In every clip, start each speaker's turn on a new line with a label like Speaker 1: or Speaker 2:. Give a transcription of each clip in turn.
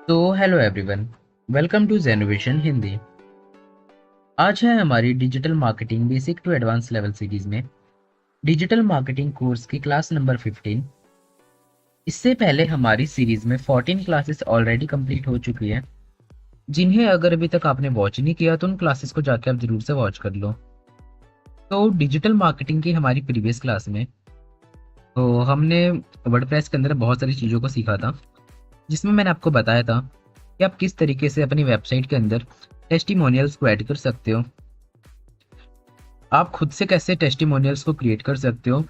Speaker 1: तो hello everyone, welcome to Genovation Hindi. आज है हमारी digital marketing basic to advance level series में डिजिटल मार्केटिंग कोर्स की क्लास नंबर 15। इससे पहले हमारी सीरीज में 14 क्लासेस ऑलरेडी कंप्लीट हो चुकी है। जिन्हें अगर अभी तक आपने वॉच नहीं किया तो उन क्लासेस को जाके आप जरूर से वॉच कर लो। तो डिजिटल मार्केटिंग की हमारी प्रीवियस क्लास में तो हमने वर्डप्रेस के अंदर बहुत सारी चीज़ों को सीखा था, जिसमें मैंने आपको बताया था कि आप किस तरीके से अपनी वेबसाइट के अंदर टेस्टिमोनियल्स को ऐड कर सकते हो, आप खुद से कैसे टेस्टिमोनियल्स को क्रिएट कर सकते हो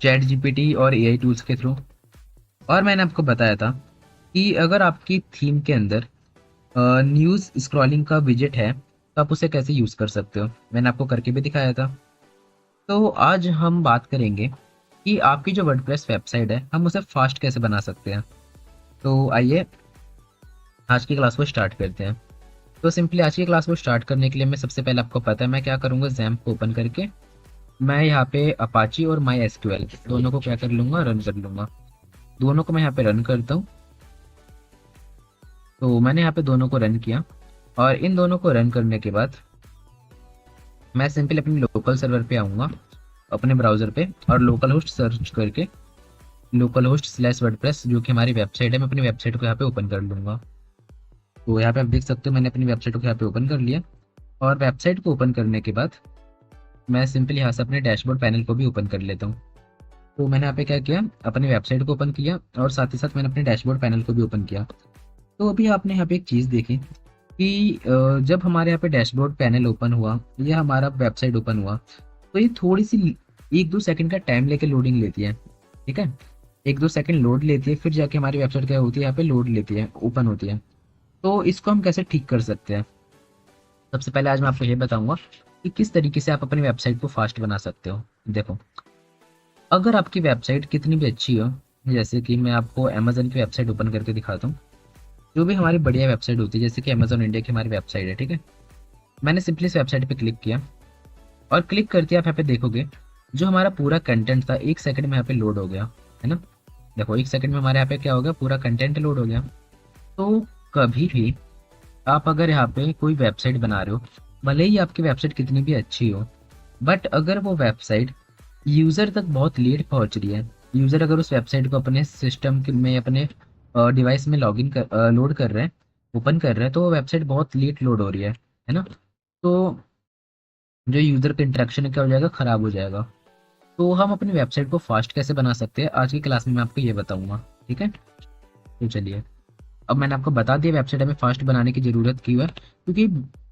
Speaker 1: चैट जीपीटी और एआई टूल्स के थ्रू। और मैंने आपको बताया था कि अगर आपकी थीम के अंदर न्यूज़ स्क्रॉलिंग का विजेट है तो आप उसे कैसे यूज़ कर सकते हो, मैंने आपको करके भी दिखाया था। तो आज हम बात करेंगे कि आपकी जो वर्डप्रेस वेबसाइट है हम उसे फास्ट कैसे बना सकते हैं। तो आइए आज की क्लास को स्टार्ट करते हैं। तो सिंपली आज की क्लास को स्टार्ट करने के लिए मैं सबसे पहले आपको पता है मैं क्या करूँगा, जैम्प को ओपन करके मैं यहाँ पे अपाची और माई एसक्यूएल दोनों को क्या कर लूँगा, रन कर लूँगा। दोनों को मैं यहाँ पे रन करता हूँ। तो मैंने यहाँ पे दोनों को रन किया और इन दोनों को रन करने के बाद मैं सिंपली अपने लोकल सर्वर पे आऊँगा, अपने ब्राउज़र पे, और लोकल होस्ट सर्च करके लोकल होस्ट स्लैश वर्डप्रेस जो कि हमारी वेबसाइट है, मैं अपनी वेबसाइट को यहाँ पे ओपन कर लूँगा। तो यहाँ पे आप देख सकते हो मैंने अपनी वेबसाइट को यहाँ पे ओपन कर लिया। और वेबसाइट को ओपन करने के बाद मैं सिंपली यहाँ से अपने डैशबोर्ड पैनल को भी ओपन कर लेता हूँ। तो मैंने यहाँ पे क्या किया, अपनी वेबसाइट को ओपन किया और साथ ही साथ मैंने अपने डैशबोर्ड पैनल को भी ओपन किया। तो अभी आपने यहाँ पे एक चीज़ देखी कि जब हमारे यहाँ पे डैशबोर्ड पैनल ओपन हुआ या हमारा वेबसाइट ओपन हुआ तो ये थोड़ी सी 1-2 सेकंड का टाइम लेके लोडिंग लेती है। ठीक है, 1-2 सेकंड लोड लेती है, फिर जाके हमारी वेबसाइट क्या होती है, यहाँ पे लोड लेती है, ओपन होती है। तो इसको हम कैसे ठीक कर सकते हैं, सबसे पहले आज मैं आपको ये बताऊंगा कि किस तरीके से आप अपनी वेबसाइट को फास्ट बना सकते हो। देखो, अगर आपकी वेबसाइट कितनी भी अच्छी हो, जैसे कि मैं आपको अमेजन की वेबसाइट ओपन करके दिखाता हूँ, जो भी हमारी बढ़िया वेबसाइट होती है, जैसे कि अमेजन इंडिया की हमारी वेबसाइट है। ठीक है, मैंने सिंपली इस वेबसाइट पे क्लिक किया और क्लिक करते आप यहाँ पे देखोगे जो हमारा पूरा कंटेंट था 1 सेकंड में यहाँ पे लोड हो गया, है ना। देखो 1 सेकंड में हमारे यहाँ पे क्या हो गया, पूरा कंटेंट लोड हो गया। तो कभी भी आप अगर यहाँ पे कोई वेबसाइट बना रहे हो, भले ही आपकी वेबसाइट कितनी भी अच्छी हो, बट अगर वो वेबसाइट यूज़र तक बहुत लेट पहुंच रही है, यूज़र अगर उस वेबसाइट को अपने सिस्टम में, अपने डिवाइस में लॉगिन कर लोड कर रहे हैं, ओपन कर रहे हैं, तो वो वेबसाइट बहुत लेट लोड हो रही है ना। तो जो यूज़र का इंटरेक्शन है क्या हो जाएगा, ख़राब हो जाएगा। तो हम अपनी वेबसाइट को फास्ट कैसे बना सकते हैं आज की क्लास में मैं आपको ये बताऊंगा। ठीक है, तो चलिए, अब मैंने आपको बता दिया वेबसाइट हमें फास्ट बनाने की ज़रूरत क्यों है, क्योंकि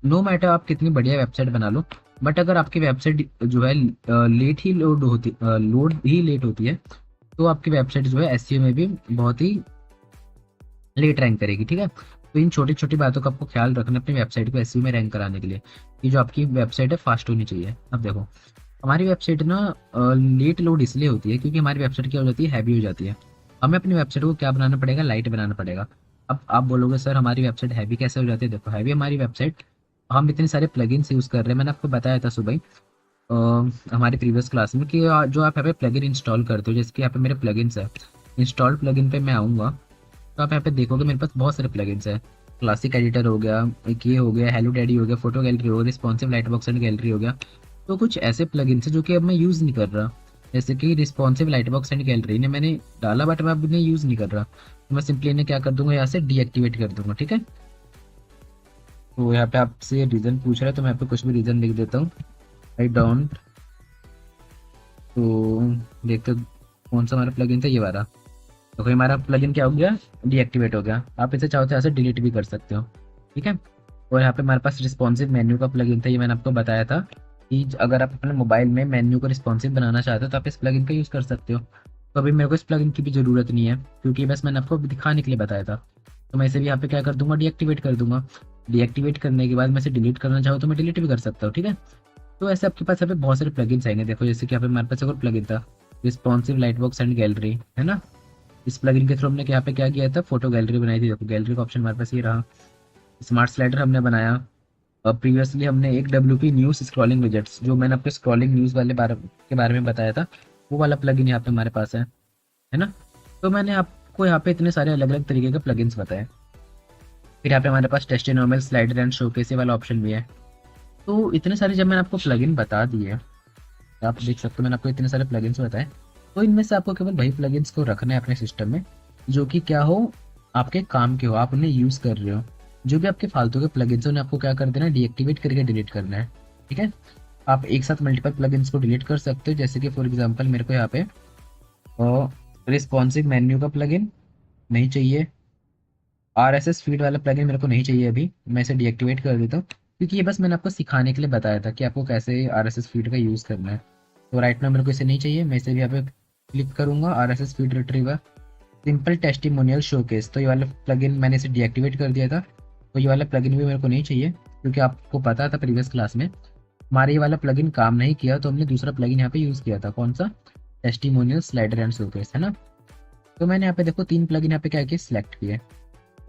Speaker 1: नो मैटर आप कितनी बढ़िया वेबसाइट बना लो, बट अगर आपकी वेबसाइट जो है लेट ही लोड ही लेट होती है, तो आपकी वेबसाइट जो है एसईओ में भी बहुत ही लेट रैंक करेगी। ठीक है, तो इन छोटी छोटी बातों का आपको ख्याल रखना अपनी वेबसाइट को एसईओ में रैंक कराने के लिए, कि जो आपकी वेबसाइट है फास्ट होनी चाहिए। अब देखो, हमारी वेबसाइट ना लेट लोड इसलिए होती है क्योंकि हमारी वेबसाइट क्या हो जाती है, हैवी हो जाती है। हमें अपनी वेबसाइट को क्या बनाना पड़ेगा, लाइट बनाना पड़ेगा। अब आप बोलोगे सर हमारी वेबसाइट हैवी कैसे हो जाती है, देखो हैवी हमारी वेबसाइट, हम इतने सारे प्लगइन्स यूज़ कर रहे हैं। मैंने आपको बताया था सुबह ही हमारी प्रीवियस क्लास में कि जो आप यहाँ पे प्लगइन इंस्टॉल करते हो, जैसे कि यहाँ पे मेरे प्लगइन्स है, इंस्टॉल प्लगइन पे मैं आऊँगा तो आप यहाँ पे देखोगे मेरे पास बहुत सारे प्लगइन्स है। क्लासिक एडिटर हो गया, एक ये हो गया, हेलो डैडी हो गया, फोटो गैलरी हो गया, responsive light box and gallery हो गया। तो कुछ ऐसे प्लगइन्स है जो कि अब मैं यूज़ नहीं कर रहा, जैसे कि responsive light box and gallery ने मैंने डाला बट मैं अब इन्हें यूज़ नहीं कर रहा, तो मैं सिंपली इन्हें क्या कर दूंगा, यहाँ से डीएक्टिवेट कर दूंगा। ठीक है, तो यहाँ पे आपसे रीज़न पूछ रहा है तो मैं यहाँ पे कुछ भी रीज़न लिख देता हूँ, आई डोंट। तो देखते हो कौन सा हमारा प्लगइन था, ये वाला। तो कोई हमारा प्लगइन क्या हो गया, डीएक्टिवेट हो गया। आप इसे चाहो तो यहाँ से डिलीट भी कर सकते हो। ठीक है, और यहाँ पे हमारे पास रिस्पॉन्सिव मेन्यू का प्लगइन था, ये मैंने आपको बताया था कि अगर आप अपने मोबाइल में मेन्यू को रिस्पॉन्सिव बनाना चाहते हो तो आप इस प्लगइन का यूज़ कर सकते हो। तो अभी मेरे को इस प्लगइन की भी ज़रूरत नहीं है क्योंकि बस मैंने आपको दिखाने के लिए बताया था। तो मैं इसे भी यहाँ पे क्या कर दूंगा, डीएक्टिवेट कर दूंगा। डीएक्टिवेट करने के बाद मैं इसे डिलीट करना चाहूँ तो मैं डिलीट भी कर सकता हूँ। ठीक है, तो ऐसे आपके पास यहाँ पे बहुत सारे प्लगइन्स आएंगे। देखो जैसे कि यहाँ पे हमारे पास एक और प्लगइन था, responsive light box and gallery, है ना। इस प्लगइन के थ्रू हमने यहाँ पे क्या किया था, फोटो गैलरी बनाई थी। देखो गैलरी का ऑप्शन हमारे पास ये रहा। स्मार्ट स्लाइडर हमने बनाया। प्रीवियसली हमने एक WP न्यूज़ स्क्रॉलिंग विजेट्स, जो मैंने आपको स्क्रॉलिंग न्यूज़ वाले बारे में बताया था, वो वाला प्लगइन यहाँ पे हमारे पास है ना। तो मैंने आप आपको यहाँ पे इतने सारे अलग अलग तरीके के प्लगइन्स बताए। फिर यहाँ पे हमारे पास टेस्टिनोमियल स्लाइडर एंड शोकेस वाला ऑप्शन भी है। तो इतने सारे जब मैंने आपको प्लगइन बता दिए, आप देख सकते हो मैंने आपको इतने सारे प्लगइन्स बताए, तो इनमें से आपको केवल वही प्लगइन्स को रखना है अपने सिस्टम में जो कि क्या हो, आपके काम के हो, आप उन्हें यूज़ कर रहे हो। जो भी आपके फालतू के प्लगइन्स हैं उन्हें आपको क्या कर देना है, डीएक्टिवेट करके डिलीट करना है। ठीक है, आप एक साथ मल्टीपल प्लगइन्स को डिलीट कर सकते हो, जैसे कि फॉर एग्जांपल मेरे को यहाँ पे रिस्पॉन्सिव मेन्यू का प्लगइन नहीं चाहिए, आरएसएस फीड वाला प्लगइन मेरे को नहीं चाहिए, अभी मैं इसे डीएक्टिवेट कर देता हूँ, क्योंकि ये बस मैंने आपको सिखाने के लिए बताया था कि आपको कैसे आरएसएस फीड का यूज़ करना है। तो राइट नाउ मेरे को इसे नहीं चाहिए, मैं इसे भी यहाँ पे क्लिक करूँगा, RSS feed retriever simple testimonial showcase, तो ये वाला प्लगइन मैंने इसे डीएक्टिवेट कर दिया था। तो ये वाला प्लगइन भी मेरे को नहीं चाहिए, क्योंकि आपको पता था प्रीवियस क्लास में हमारे ये वाला प्लगइन काम नहीं किया, तो हमने दूसरा प्लगइन यहाँ पे यूज़ किया था, कौन सा, टेस्टिमोनियल स्लाइडर एंड शोकेस, है ना। तो मैंने यहाँ पे देखो 3 प्लगइन यहाँ पे क्या किए, सिलेक्ट किए,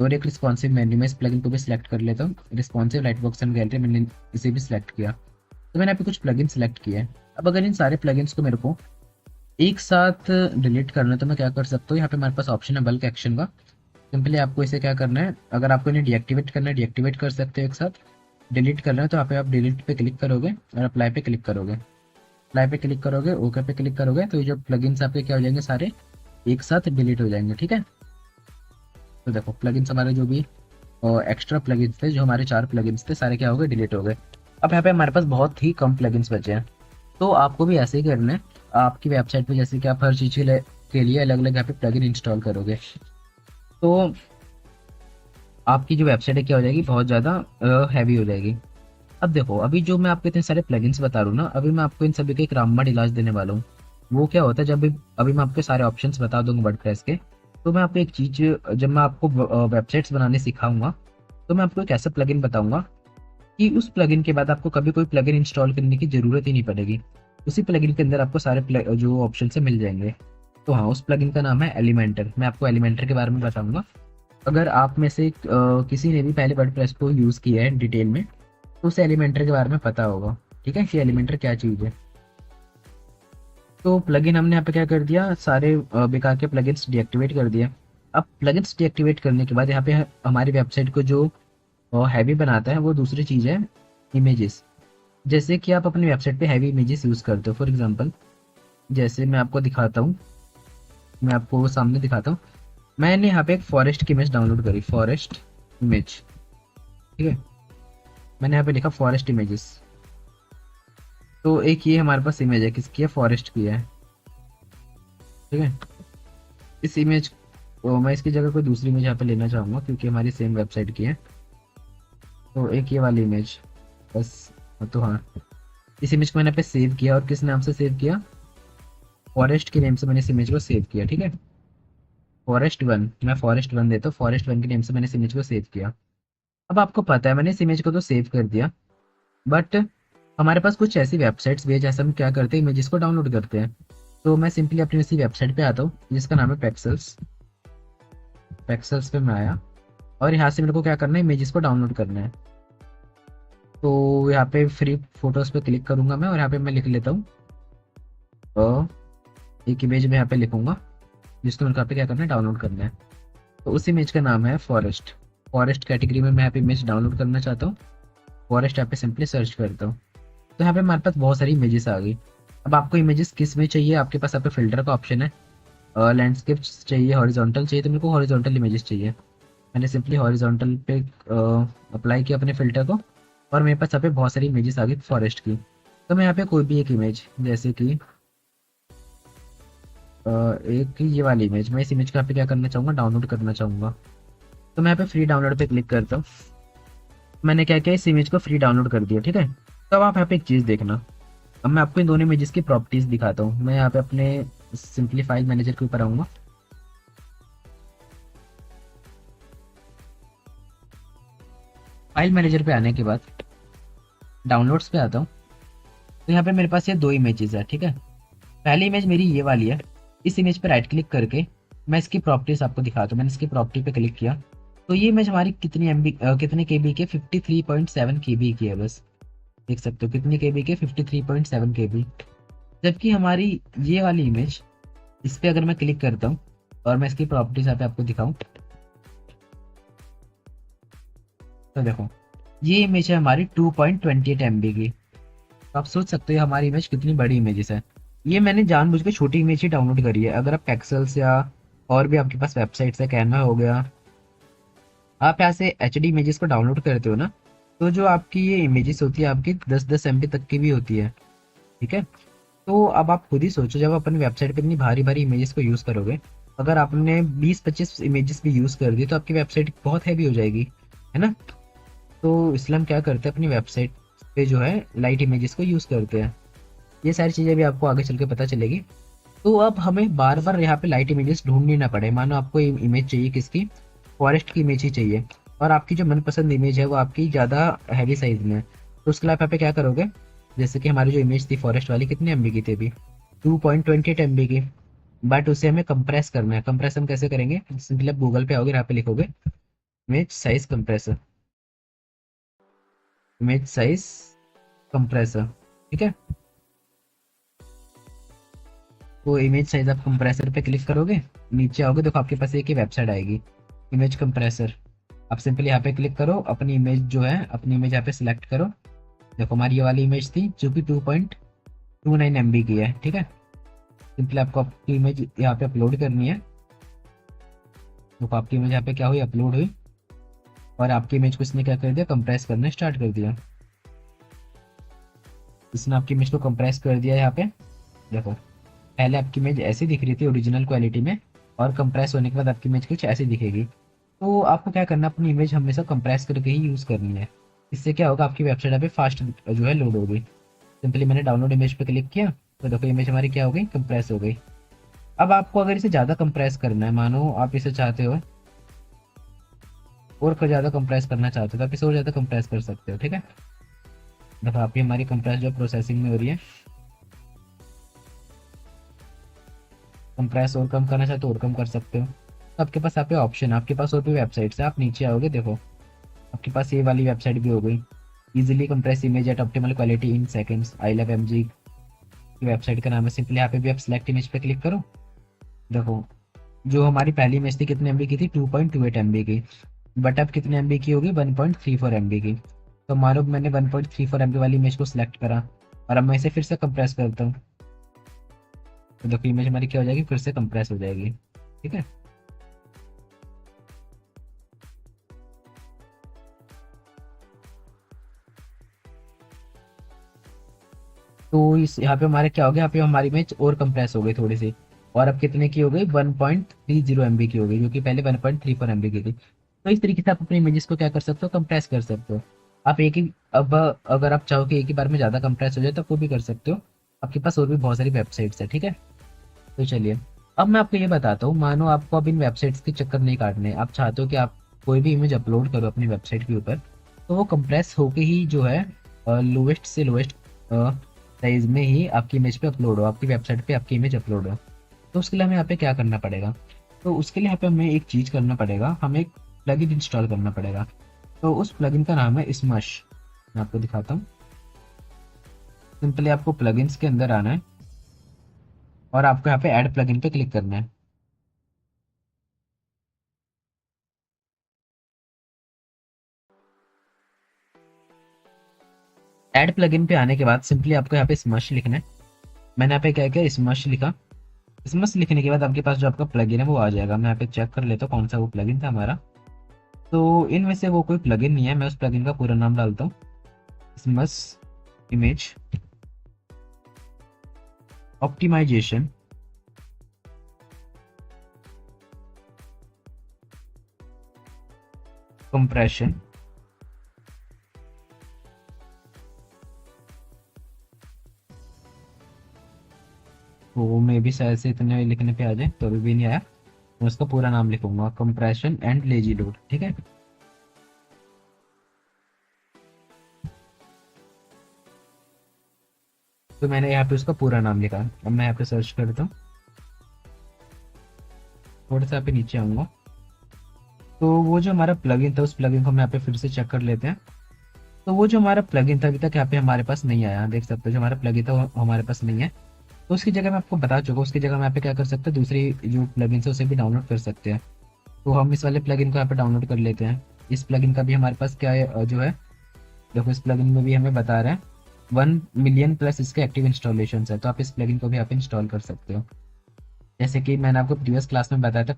Speaker 1: और एक रिस्पॉन्सिव मेन्यू में इस प्लगइन को भी सिलेक्ट कर लेता हूँ। Responsive light box and gallery मैंने इसे भी सिलेक्ट किया। तो मैंने यहाँ पे कुछ प्लगइन सिलेक्ट किए। अब अगर इन सारे प्लगइन्स को मेरे को एक साथ डिलीट करना है तो मैं क्या कर सकता हूँ, यहाँ पे हमारे पास ऑप्शन है बल्क एक्शन का। सिंपली आपको इसे क्या करना है, अगर आपको इन्हें डीएक्टिवेट करना है डीएक्टिवेट कर सकते हो एक साथ, डिलीट करना है तो यहाँ पे आप डिलीट पे क्लिक करोगे और अप्लाई पे क्लिक करोगे, अप्लाई पे क्लिक करोगे, ओके पे क्लिक करोगे, तो ये जो प्लगइन्स आपके क्या हो जाएंगे, सारे एक साथ डिलीट हो जाएंगे। ठीक है, तो देखो प्लगइन्स हमारे जो भी एक्स्ट्रा प्लगइन्स थे, जो हमारे 4 प्लगइन्स थे, सारे क्या हो गए, डिलीट हो गए। अब यहाँ पे हमारे पास बहुत ही कम प्लगइन्स बचे हैं, तो आपको भी ऐसे ही करना है। आपकी वेबसाइट पे जैसे कि आप हर चीज़ के लिए अलग अलग यहाँ पे प्लगइन इंस्टॉल करोगे, तो आपकी जो वेबसाइट है क्या हो जाएगी, बहुत ज़्यादा हैवी हो जाएगी। अब देखो, अभी जो मैं आपको इतने सारे प्लगइन्स बता रहा हूँ ना, अभी मैं आपको इन सभी का एक रामबाण इलाज देने वाला हूँ। वो क्या होता है, जब अभी मैं आपके सारे ऑप्शंस बता दूंगा वर्डप्रेस के, तो मैं आपको एक चीज़, जब मैं आपको वेबसाइट्स बनाने सिखाऊंगा, तो मैं आपको एक ऐसा प्लगइन बताऊंगा कि उस प्लगइन के बाद आपको कभी कोई प्लगइन इंस्टॉल करने की ज़रूरत ही नहीं पड़ेगी। उसी प्लगइन के अंदर आपको सारे जो ऑप्शन से मिल जाएंगे। तो हाँ, उस प्लगइन का नाम है एलिमेंटर। मैं आपको एलिमेंटर के बारे में बताऊंगा। अगर आप में से किसी ने भी पहले वर्डप्रेस को यूज़ किया है डिटेल में, तो उसे एलिमेंटर के बारे में पता होगा। ठीक है, कि एलिमेंटर क्या चीज़ है। तो प्लगइन हमने यहाँ पे क्या कर दिया, सारे बेकार के प्लगइन्स डीएक्टिवेट कर दिया। अब प्लगइन्स डीएक्टिवेट करने के बाद यहाँ पे हमारी वेबसाइट को जो हैवी बनाता है वो दूसरी चीज़ है, इमेजेस। जैसे कि आप अपनी वेबसाइट पे हैवी इमेजेस यूज़ करते हो, फॉर एग्जांपल जैसे मैं आपको दिखाता हूँ, मैं आपको सामने दिखाता हूँ। मैंने यहाँ पे एक फॉरेस्ट की इमेज डाउनलोड करी, फॉरेस्ट इमेज। ठीक है, मैंने यहाँ पे लिखा फॉरेस्ट इमेजेस। तो एक ये हमारे पास इमेज है, किसकी है, फॉरेस्ट की है। ठीक है, इस इमेज को मैं इसकी जगह कोई दूसरी इमेज यहाँ पे लेना चाहूँगा, क्योंकि हमारी सेम वेबसाइट की है। तो एक ये वाली इमेज बस। तो हाँ, इस इमेज को मैंने पे सेव किया, और किस नाम से सेव किया, फॉरेस्ट के नेम से मैंने इस इमेज को सेव किया। ठीक है, फॉरेस्ट 1, मैं फॉरेस्ट 1 देता हूँ, फॉरेस्ट 1 के नेम से मैंने इस इमेज को सेव किया। अब आपको पता है मैंने इस इमेज को तो सेव कर दिया, बट हमारे पास कुछ ऐसी वेबसाइट्स भी है जैसे हम क्या करते हैं, इमेजेस को डाउनलोड करते हैं। तो मैं सिंपली अपनी इसी वेबसाइट पे आता हूँ जिसका नाम है पेक्सल्स। पेक्सल्स पे मैं आया, और यहाँ से मेरे को क्या करना है, इमेजेस को डाउनलोड करना है। तो यहाँ पे फ्री फोटोज पे क्लिक करूंगा मैं, और यहाँ पे मैं लिख लेता हूँ, और एक इमेज में यहाँ पे लिखूंगा जिसको मेरे को यहाँ पे क्या करना है, डाउनलोड करना है। तो उस इमेज का नाम है फॉरेस्ट। फॉरेस्ट कैटेगरी में मैं यहाँ पे इमेज डाउनलोड करना चाहता हूँ, फॉरेस्ट यहाँ पे सिंपली सर्च करता हूँ। तो यहाँ पे हमारे पास बहुत सारी इमेजेस आ गई। अब आपको इमेजेस किस में चाहिए, आपके पास यहाँ पे फिल्टर का ऑप्शन है, लैंडस्केप चाहिए, हॉरिजॉन्टल चाहिए, तो मेरे को हॉरिजॉन्टल इमेजेस चाहिए। मैंने सिंपली हॉरिजॉन्टल पे अप्लाई किया अपने फिल्टर को, और मेरे पास यहाँ पे बहुत सारी इमेजेस आ गई फॉरेस्ट की। तो मैं यहाँ पे कोई भी एक इमेज, जैसे कि एक ये वाली इमेज, मैं इस इमेज को यहाँ पे क्या करना चाहूँगा, डाउनलोड करना चाहूँगा। तो मैं यहाँ पे फ्री डाउनलोड पे क्लिक करता हूँ। मैंने क्या किया, इस इमेज को फ्री डाउनलोड कर दिया। ठीक है, तो अब आप यहाँ पे एक चीज़ देखना। अब मैं आपको इन दोनों इमेजेस की प्रॉपर्टीज दिखाता हूँ। मैं यहाँ पे अपने सिंपली फाइल मैनेजर के ऊपर आऊँगा। फाइल मैनेजर पे आने के बाद डाउनलोड्स पे आता हूँ। तो यहाँ पे मेरे पास ये 2 इमेजेस है। ठीक है, पहली इमेज मेरी ये वाली है। इस इमेज पे राइट क्लिक करके मैं इसकी प्रॉपर्टीज आपको दिखाता हूँ। मैंने इसकी प्रॉपर्टी पे क्लिक किया, तो ये इमेज हमारी कितनी एमबी कितने केबी के, 53.7 केबी की है। बस देख सकते हो कितनी केबी के, 53.7 केबी। जबकि हमारी ये वाली इमेज, इस पे अगर मैं क्लिक करता हूँ और मैं इसकी प्रॉपर्टीज यहाँ पे आपको दिखाऊं तो देखो, ये इमेज है हमारी 2.28 MB की। तो आप सोच सकते हो हमारी इमेज कितनी बड़ी इमेजेस है। ये मैंने जानबूझ के छोटी इमेज ही डाउनलोड करी है। अगर आप एक्सेल्स या और भी आपके पास वेबसाइट्स है, कैनवा हो गया, आप यहाँ से एच डी इमेजेस को डाउनलोड करते हो ना, तो जो आपकी ये इमेजेस होती है आपकी 10-10 MB तक की भी होती है। ठीक है। तो अब आप खुद ही सोचो, जब अपनी वेबसाइट पे इतनी भारी भारी इमेजेस को यूज़ करोगे, अगर आपने 20-25 इमेजेस भी यूज़ कर दी तो आपकी वेबसाइट बहुत हैवी हो जाएगी, है ना। तो इसलिए हम क्या करते हैं, अपनी वेबसाइट पे जो है लाइट इमेजेस को यूज़ करते हैं। ये सारी चीज़ें भी आपको आगे चल के पता चलेगी। तो अब हमें बार बार यहाँ पे लाइट इमेजेस ढूंढनी ना पड़े। मानो आपको इमेज चाहिए किसकी, फॉरेस्ट की इमेज ही चाहिए, और आपकी जो मनपसंद इमेज है वो आपकी ज़्यादा हैवी साइज में है। तो उसके लिए आप यहाँ पे क्या करोगे, जैसे कि हमारी जो इमेज थी फॉरेस्ट वाली, कितनी MB की थी अभी, 2.28 MB की। बट उसे हमें कंप्रेस करना है। कंप्रेस हम कैसे करेंगे, सिंपली आप गूगल पे आओगे, यहाँ पे लिखोगे image size compressor, image size compressor. ठीक है। वो इमेज साइज आप कंप्रेसर पे क्लिक करोगे, नीचे आओगे, देखो आपके पास एक ही वेबसाइट आएगी, इमेज कंप्रेसर। आप सिंपली यहाँ पे क्लिक करो, अपनी इमेज जो है, अपनी इमेज यहाँ पे सिलेक्ट करो। देखो हमारी ये वाली इमेज थी जो कि 2.29 MB की है। ठीक है। सिंपली आपको आपकी इमेज यहाँ पे अपलोड करनी है। देखो आपकी इमेज यहाँ पे क्या हुई, अपलोड हुई, और आपकी इमेज को इसने क्या कर दिया, कंप्रेस करना स्टार्ट कर दिया। इसने आपकी इमेज को कंप्रेस कर दिया यहाँ पे। देखो पहले आपकी इमेज ऐसी दिख रही थी ओरिजिनल क्वालिटी में, और कंप्रेस होने के बाद आपकी इमेज कुछ ऐसी दिखेगी। तो आपको क्या करना, अपनी इमेज हमेशा कंप्रेस करके ही यूज़ करनी है। इससे क्या होगा, आपकी वेबसाइट पे फास्ट जो है लोड होगी। सिंपली मैंने डाउनलोड इमेज पे क्लिक किया, तो देखो इमेज हमारी क्या हो गई, कंप्रेस हो गई। अब आपको अगर इसे ज़्यादा कंप्रेस करना है, मानो आप इसे चाहते हो और ज़्यादा कंप्रेस करना चाहते हो, तो आप इसे और ज़्यादा कंप्रेस कर सकते हो। ठीक है। देखो आपकी हमारी कंप्रेस जो प्रोसेसिंग में हो रही है, कंप्रेस और कम करना चाहते हो और कम कर सकते हो। तो आपके पास यहाँ पे ऑप्शन, आपके पास और भी वेबसाइट्स है, आप नीचे आओगे, देखो आपके पास ये वाली वेबसाइट भी हो गई, easily compress image at optimal quality in seconds, I love MG की वेबसाइट का नाम है। सिंपली यहाँ पे भी आप सिलेक्ट इमेज पे क्लिक करो। देखो जो हमारी पहली इमेज थी कितने MB की थी, 2.28 MB की, बट अब कितने MB की होगी, 1.34 MB की। तो मानो मैंने 1.34 MB वाली इमेज को सिलेक्ट करा, और अब मैं इसे फिर से कंप्रेस करता हूँ, तो देखो इमेज हमारी क्या हो जाएगी, फिर से कंप्रेस हो जाएगी। ठीक है। तो इस यहाँ पे हमारे क्या हो गया, यहाँ पे हमारी इमेज और कंप्रेस हो गई थोड़ी सी, और अब कितने की हो गई, 1.30 MB की हो गई, जो कि पहले 1.34 MB की थी। तो इस तरीके से आप अपनी इमेजेस को क्या कर सकते हो, कंप्रेस कर सकते हो। आप एक ही, अब अगर आप चाहो कि एक ही बार में ज़्यादा कंप्रेस हो जाए तो आप वो भी कर सकते हो। आपके पास और भी बहुत सारी वेबसाइट्स है। ठीक है। तो चलिए, अब मैं आपको ये बताता हूँ, मानो आपको अब इन वेबसाइट्स के चक्कर नहीं काटने, आप चाहते हो कि आप कोई भी इमेज अपलोड करो अपनी वेबसाइट के ऊपर, तो वो कंप्रेस होके ही जो है लोवेस्ट से लोवेस्ट साइज में ही आपकी इमेज पे अपलोड हो, आपकी वेबसाइट पे आपकी इमेज अपलोड हो। तो उसके लिए हमें यहाँ पे क्या करना पड़ेगा, तो उसके लिए यहाँ पे हमें एक चीज़ करना पड़ेगा, हमें एक प्लगइन इंस्टॉल करना पड़ेगा। तो उस प्लगइन का नाम है स्मश। मैं आपको दिखाता हूँ। सिंपली आपको प्लगइन्स के अंदर आना है, और आपको यहाँ पे ऐड प्लगइन पे क्लिक करना है। ऐड प्लगइन पे आने के बाद सिंपली आपको यहाँ पे स्मश लिखना है। मैंने यहाँ पे क्या किया, स्मश लिखा। स्मश लिखने के बाद आपके पास जो आपका प्लगइन है वो आ जाएगा। मैं यहाँ पे चेक कर लेता हूँ कौन सा वो प्लगइन था हमारा। तो इनमें से वो कोई प्लगइन नहीं है। मैं उस प्लगइन का पूरा नाम डालता हूँ, स्मश इमेज ऑप्टिमाइजेशन कंप्रेशन वो मे भी शायद से इतने लिखने पे आ जाए, तो अभी भी नहीं आया। मैं उसका पूरा नाम लिखूंगा, कंप्रेशन एंड लेजी लोड। ठीक है। तो मैंने यहाँ पे उसका पूरा नाम लिखा। अब मैं यहाँ पे सर्च करता हूँ, थोड़ा सा यहाँ पे नीचे आऊँगा। तो वो जो हमारा प्लगइन था, उस प्लगइन को हम यहाँ पे फिर से चेक कर लेते हैं। तो वो जो हमारा प्लगइन था अभी तक यहाँ पे हमारे पास नहीं आया, देख सकते हो जो हमारा प्लगइन था वो हमारे पास नहीं है। तो उसकी जगह मैं आपको बता चुका हूँ, उसकी जगह मैं यहाँ पे क्या कर सकते हैं, दूसरी जो प्लगइन है उसे भी डाउनलोड कर सकते हैं। तो हम इस वाले प्लगइन को यहाँ पे डाउनलोड कर लेते हैं। इस प्लगइन का भी हमारे पास क्या है, जो है, देखो इस प्लगइन में भी हमें बता रहा है 1 मिलियन प्लस इसके एक्टिव इंस्टॉलेशन है। तो आप इस प्लगइन को भी आप इंस्टॉल कर सकते हो। जैसे कि मैंने आपको प्रीवियस क्लास में बताया था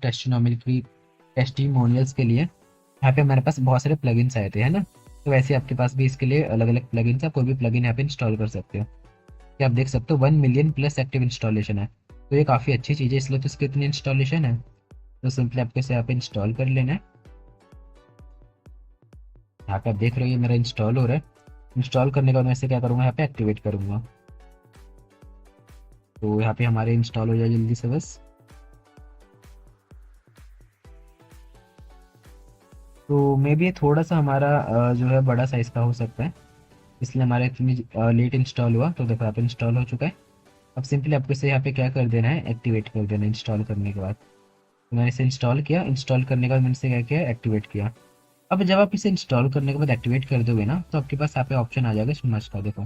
Speaker 1: टेस्टिमोनियल्स के लिए यहाँ पे हमारे पास बहुत सारे प्लगइन्स आए थे, है ना। तो वैसे आपके पास भी इसके लिए अलग अलग प्लगइन्स है, कोई भी प्लगइन यहाँ पे इंस्टॉल कर सकते हो। कि आप देख सकते हो 1 मिलियन प्लस एक्टिव इंस्टॉलेशन है। तो ये काफ़ी अच्छी चीज़ है, इसलिए तो इसके इतनी इंस्टॉलेशन है। तो सिंपली आपको इसे यहाँ पे इंस्टॉल कर लेना है। यहाँ पे आप देख रहे हो ये मेरा इंस्टॉल हो रहा है। इंस्टॉल करने के बाद मैं इसे क्या करूँगा, यहाँ पे एक्टिवेट करूँगा। तो यहाँ पे हमारे इंस्टॉल हो जाए जल्दी से बस। तो मे बी थोड़ा सा हमारा जो है बड़ा साइज़ का हो सकता है, इसलिए हमारा इतनी लेट इंस्टॉल हुआ। तो देखो यहाँ पे इंस्टॉल हो चुका है। अब सिंपली आपको इसे यहाँ पे क्या कर देना है, एक्टिवेट कर देना है इंस्टॉल करने के बाद। तो मैंने इसे इंस्टॉल किया, इंस्टॉल करने के बाद मैंने इसे क्या किया, एक्टिवेट किया। अब जब आप इसे इंस्टॉल करने के बाद एक्टिवेट कर दोगे ना, तो आपके पास यहाँ पे ऑप्शन आ जाएगा स्मश का। देखो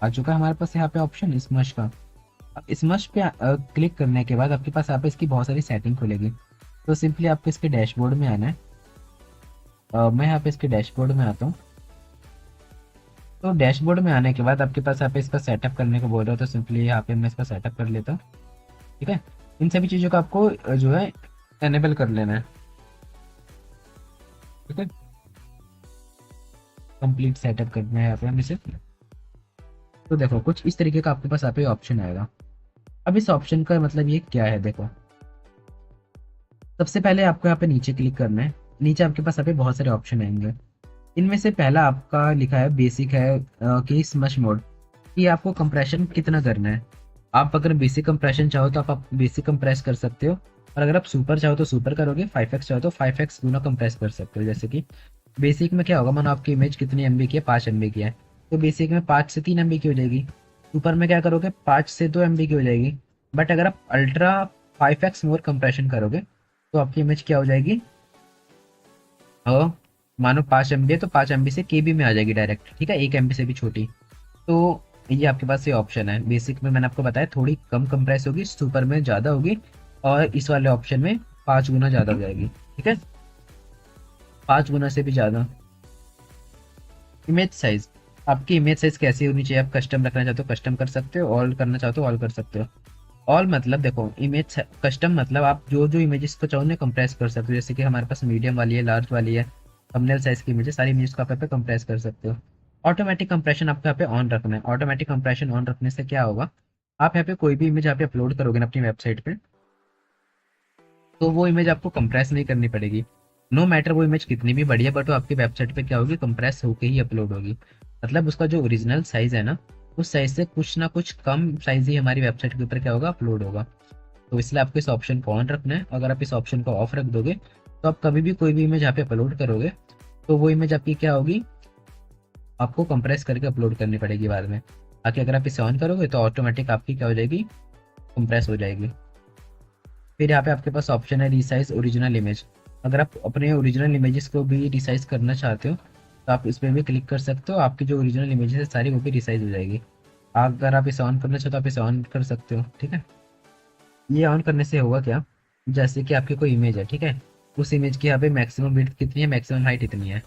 Speaker 1: आ चुका है हमारे पास यहाँ पे ऑप्शन स्मश का। अब स्मश पे क्लिक करने के बाद आपके पास यहाँ पे इसकी बहुत सारी सेटिंग खुलेगी। तो सिंपली आपको इसके डैशबोर्ड में आना है। मैं यहाँ पे इसके डैशबोर्ड में आता हूँ। तो डैशबोर्ड में आने के बाद आपके पास यहाँ पे इसका सेटअप करने को बोल रहा हो, तो सिंपली यहाँ पे मैं इसका सेटअप कर लेता हूँ। ठीक है, इन सभी चीज़ों को आपको जो है एनेबल कर लेना है। ठीक है, कंप्लीट सेटअप करना है यहाँ पे हम इसे। तो देखो कुछ इस तरीके का आपके पास यहाँ पे ऑप्शन आएगा। अब इस ऑप्शन का मतलब ये क्या है, देखो सबसे पहले आपको यहाँ पे नीचे क्लिक करना है। नीचे आपके पास यहाँ पे बहुत सारे ऑप्शन आएंगे। इनमें से पहला आपका लिखा है बेसिक है कि स्मश मोड, कि आपको कंप्रेशन कितना करना है। आप अगर बेसिक कंप्रेशन चाहो तो आप बेसिक कंप्रेस कर सकते हो, और अगर आप सुपर चाहो तो सुपर करोगे, 5x चाहो तो 5x गुना कंप्रेस कर सकते हो। जैसे कि बेसिक में क्या होगा, मानो आपकी इमेज कितनी एमबी की है, 5 MB की है, तो बेसिक में 5 से 3 MB की हो जाएगी। सुपर में क्या करोगे, 5 से 2 MB की हो जाएगी। बट अगर आप अल्ट्रा 5x मोर कंप्रेशन करोगे तो आपकी इमेज क्या हो जाएगी, मानो 5 MB है तो 5 MB से केबी में आ जाएगी डायरेक्ट। ठीक है, 1 MB से भी छोटी। तो ये आपके पास ये ऑप्शन है। बेसिक में मैंने आपको बताया थोड़ी कम कंप्रेस होगी, सुपर में ज़्यादा होगी, और इस वाले ऑप्शन में 5 गुना ज़्यादा हो जाएगी। ठीक है, 5 गुना से भी ज़्यादा। इमेज साइज, आपकी इमेज साइज कैसी होनी चाहिए, आप कस्टम रखना चाहते हो कस्टम कर सकते हो, ऑल करना चाहते हो ऑल कर सकते हो। ऑल मतलब देखो इमेज कस्टम मतलब आप जो जो इमेजेस को चाहो उन्हें कंप्रेस कर सकते हो। जैसे कि हमारे पास मीडियम वाली है, लार्ज वाली है, थंबनेल साइज की इमेज, सारी इमेज को आप यहाँ पे कंप्रेस कर सकते हो। ऑटोमेटिक कंप्रेशन आपको यहाँ पे ऑन रखना है। ऑटोमेटिक कंप्रेशन ऑन रखने से क्या होगा, आप यहाँ पे कोई भी इमेज यहाँ पे अपलोड करोगे ना अपनी वेबसाइट पे, तो वो इमेज आपको कंप्रेस नहीं करनी पड़ेगी। नो मैटर वो इमेज कितनी भी बढ़िया, बट वो आपकी वेबसाइट पे क्या होगी, कंप्रेस होके ही अपलोड होगी। मतलब उसका जो ओरिजिनल साइज है ना, उस साइज से कुछ ना कुछ कम साइज ही हमारी वेबसाइट के ऊपर क्या होगा, अपलोड होगा। तो इसलिए आपको इस ऑप्शन को ऑन रखना है। अगर आप इस ऑप्शन को ऑफ रख दोगे तो आप कभी भी कोई भी इमेज यहाँ पे अपलोड करोगे तो वो इमेज आपकी क्या होगी, आपको कंप्रेस करके अपलोड करनी पड़ेगी बाद में। बाकी अगर आप इसे ऑन करोगे तो ऑटोमेटिक आपकी क्या हो जाएगी, कंप्रेस हो जाएगी। फिर यहाँ पे आपके पास ऑप्शन है रिसाइज ओरिजिनल इमेज। अगर आप अपने ओरिजिनल इमेजेस को भी रिसाइज करना चाहते हो तो आप इस पर भी क्लिक कर सकते हो, आपकी जो ओरिजिनल इमेजेस है सारी वो भी रिसाइज हो जाएगी। अगर आप इसे ऑन करना चाहते हो तो आप इसे ऑन कर सकते हो। ठीक है, ये ऑन करने से होगा क्या, जैसे कि आपकी कोई इमेज है, ठीक है, उस इमेज की यहाँ पे मैक्सिमम विड्थ कितनी है, मैक्सिमम हाइट इतनी है।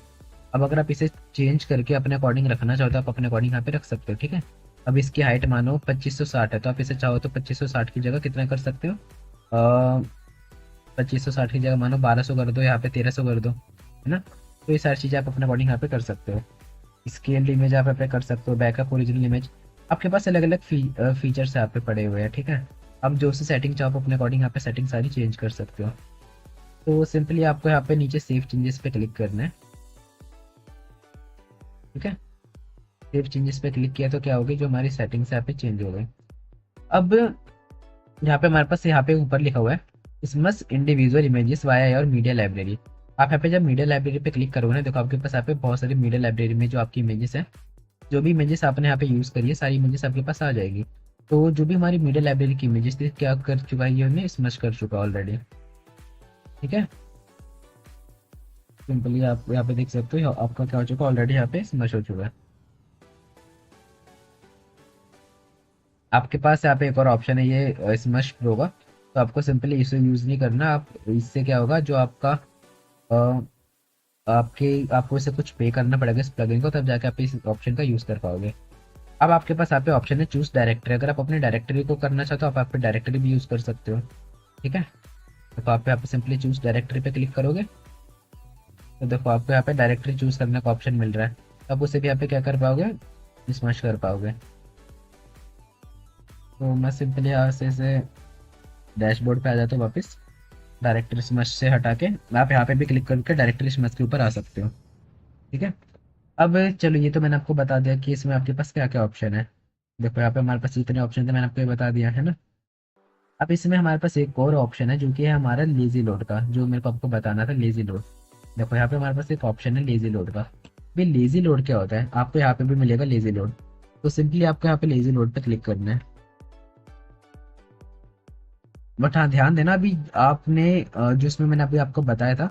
Speaker 1: अब अगर आप इसे चेंज करके अपने अकॉर्डिंग रखना चाहो तो आप अपने अकॉर्डिंग यहाँ पे रख सकते हो। ठीक है, अब इसकी हाइट मानो 2560 है, तो आप इसे चाहो तो 2560 की जगह कितना कर सकते हो, 2560 की जगह मानो 1200 कर दो, यहाँ पे 1300 कर दो, है ना। तो ये सारी चीज़ें आप अपने अकॉर्डिंग यहाँ पे कर सकते हो। स्केल्ड इमेज आप यहाँ पे कर सकते हो, बैकअप ओरिजिनल इमेज, आपके पास अलग अलग फीचर्स यहाँ पे पड़े हुए हैं। ठीक है, अब जो सी सेटिंग चाहो आप अपने अकॉर्डिंग यहाँ पे सेटिंग सारी चेंज कर सकते हो। तो सिंपली आपको यहाँ पे नीचे सेव चेंजेस पे क्लिक करना है। ठीक है, सेव चेंजेस पे क्लिक किया तो क्या होगी, जो हमारी सेटिंग्स यहाँ पे चेंज हो गई। अब यहाँ पे हमारे पास यहाँ पे ऊपर लिखा हुआ है इसमस individual images via your media library. आप यहाँ पे जब मीडिया लाइब्रेरी पे क्लिक करोगे ना, देखो आपके पास यहाँ पे बहुत सारी मीडिया लाइब्रेरी में जो आपकी इमेजेस है, जो भी इमेजेस आपने यहाँ पे यूज़ करी है सारी इमेजेस आपके पास आ जाएगी। तो जो भी हमारी मीडिया लाइब्रेरी की इमेजेस थी क्या कर चुका है, ये हमने स्मश कर चुका ऑलरेडी। ठीक है, सिंपली आप यहाँ पे देख सकते हो आपका क्या हो चुका ऑलरेडी, यहाँ पे स्मश हो चुका है। आपके पास यहाँ पे एक और ऑप्शन है ये स्मश प्रो का, तो आपको सिंपली इसे यूज़ नहीं करना। आप इससे क्या होगा, जो आपका अ, आपके आपको इसे कुछ पे करना पड़ेगा इस प्लगइन को, तब जाके आप इस ऑप्शन का यूज़ कर पाओगे। अब आपके पास यहाँ पे ऑप्शन है चूज डायरेक्टरी। अगर आप अपने डायरेक्टरी को करना चाहते हो, आप यहाँ पे डायरेक्टरी भी यूज़ कर सकते हो। ठीक है, तो आप यहाँ पे सिंपली चूज डायरेक्टरी पे क्लिक करोगे, तो देखो आपको यहाँ पे डायरेक्टरी चूज करने का ऑप्शन मिल रहा है। तब उसे भी यहाँ पे क्या कर पाओगे, स्मैश कर पाओगे। तो मैं सिंपली यहाँ से इसे डैशबोर्ड पे आ जाता हूँ वापस। डायरेक्टरी स्मैश से हटा के आप यहाँ पे भी क्लिक करके डायरेक्टरी स्मैश के ऊपर आ सकते हो। ठीक है, अब चलो ये तो मैंने आपको बता दिया कि इसमें आपके पास क्या क्या ऑप्शन है। देखो यहाँ पे हमारे पास जितने ऑप्शन थे मैंने आपको ये बता दिया है ना। अब इसमें हमारे पास एक और ऑप्शन है जो कि है हमारा लेजी लोड का, जो मेरे को आपको बताना था, लेजी लोड। देखो यहाँ पे हमारे पास एक ऑप्शन है लेजी लोड का। भाई लेजी लोड क्या होता है, आपको यहाँ पे भी मिलेगा लेजी लोड। तो सिंपली आपको यहाँ पे लेजी लोड पे क्लिक करना है। बट हाँ ध्यान देना, अभी आपने जो इसमें मैंने अभी आपको बताया था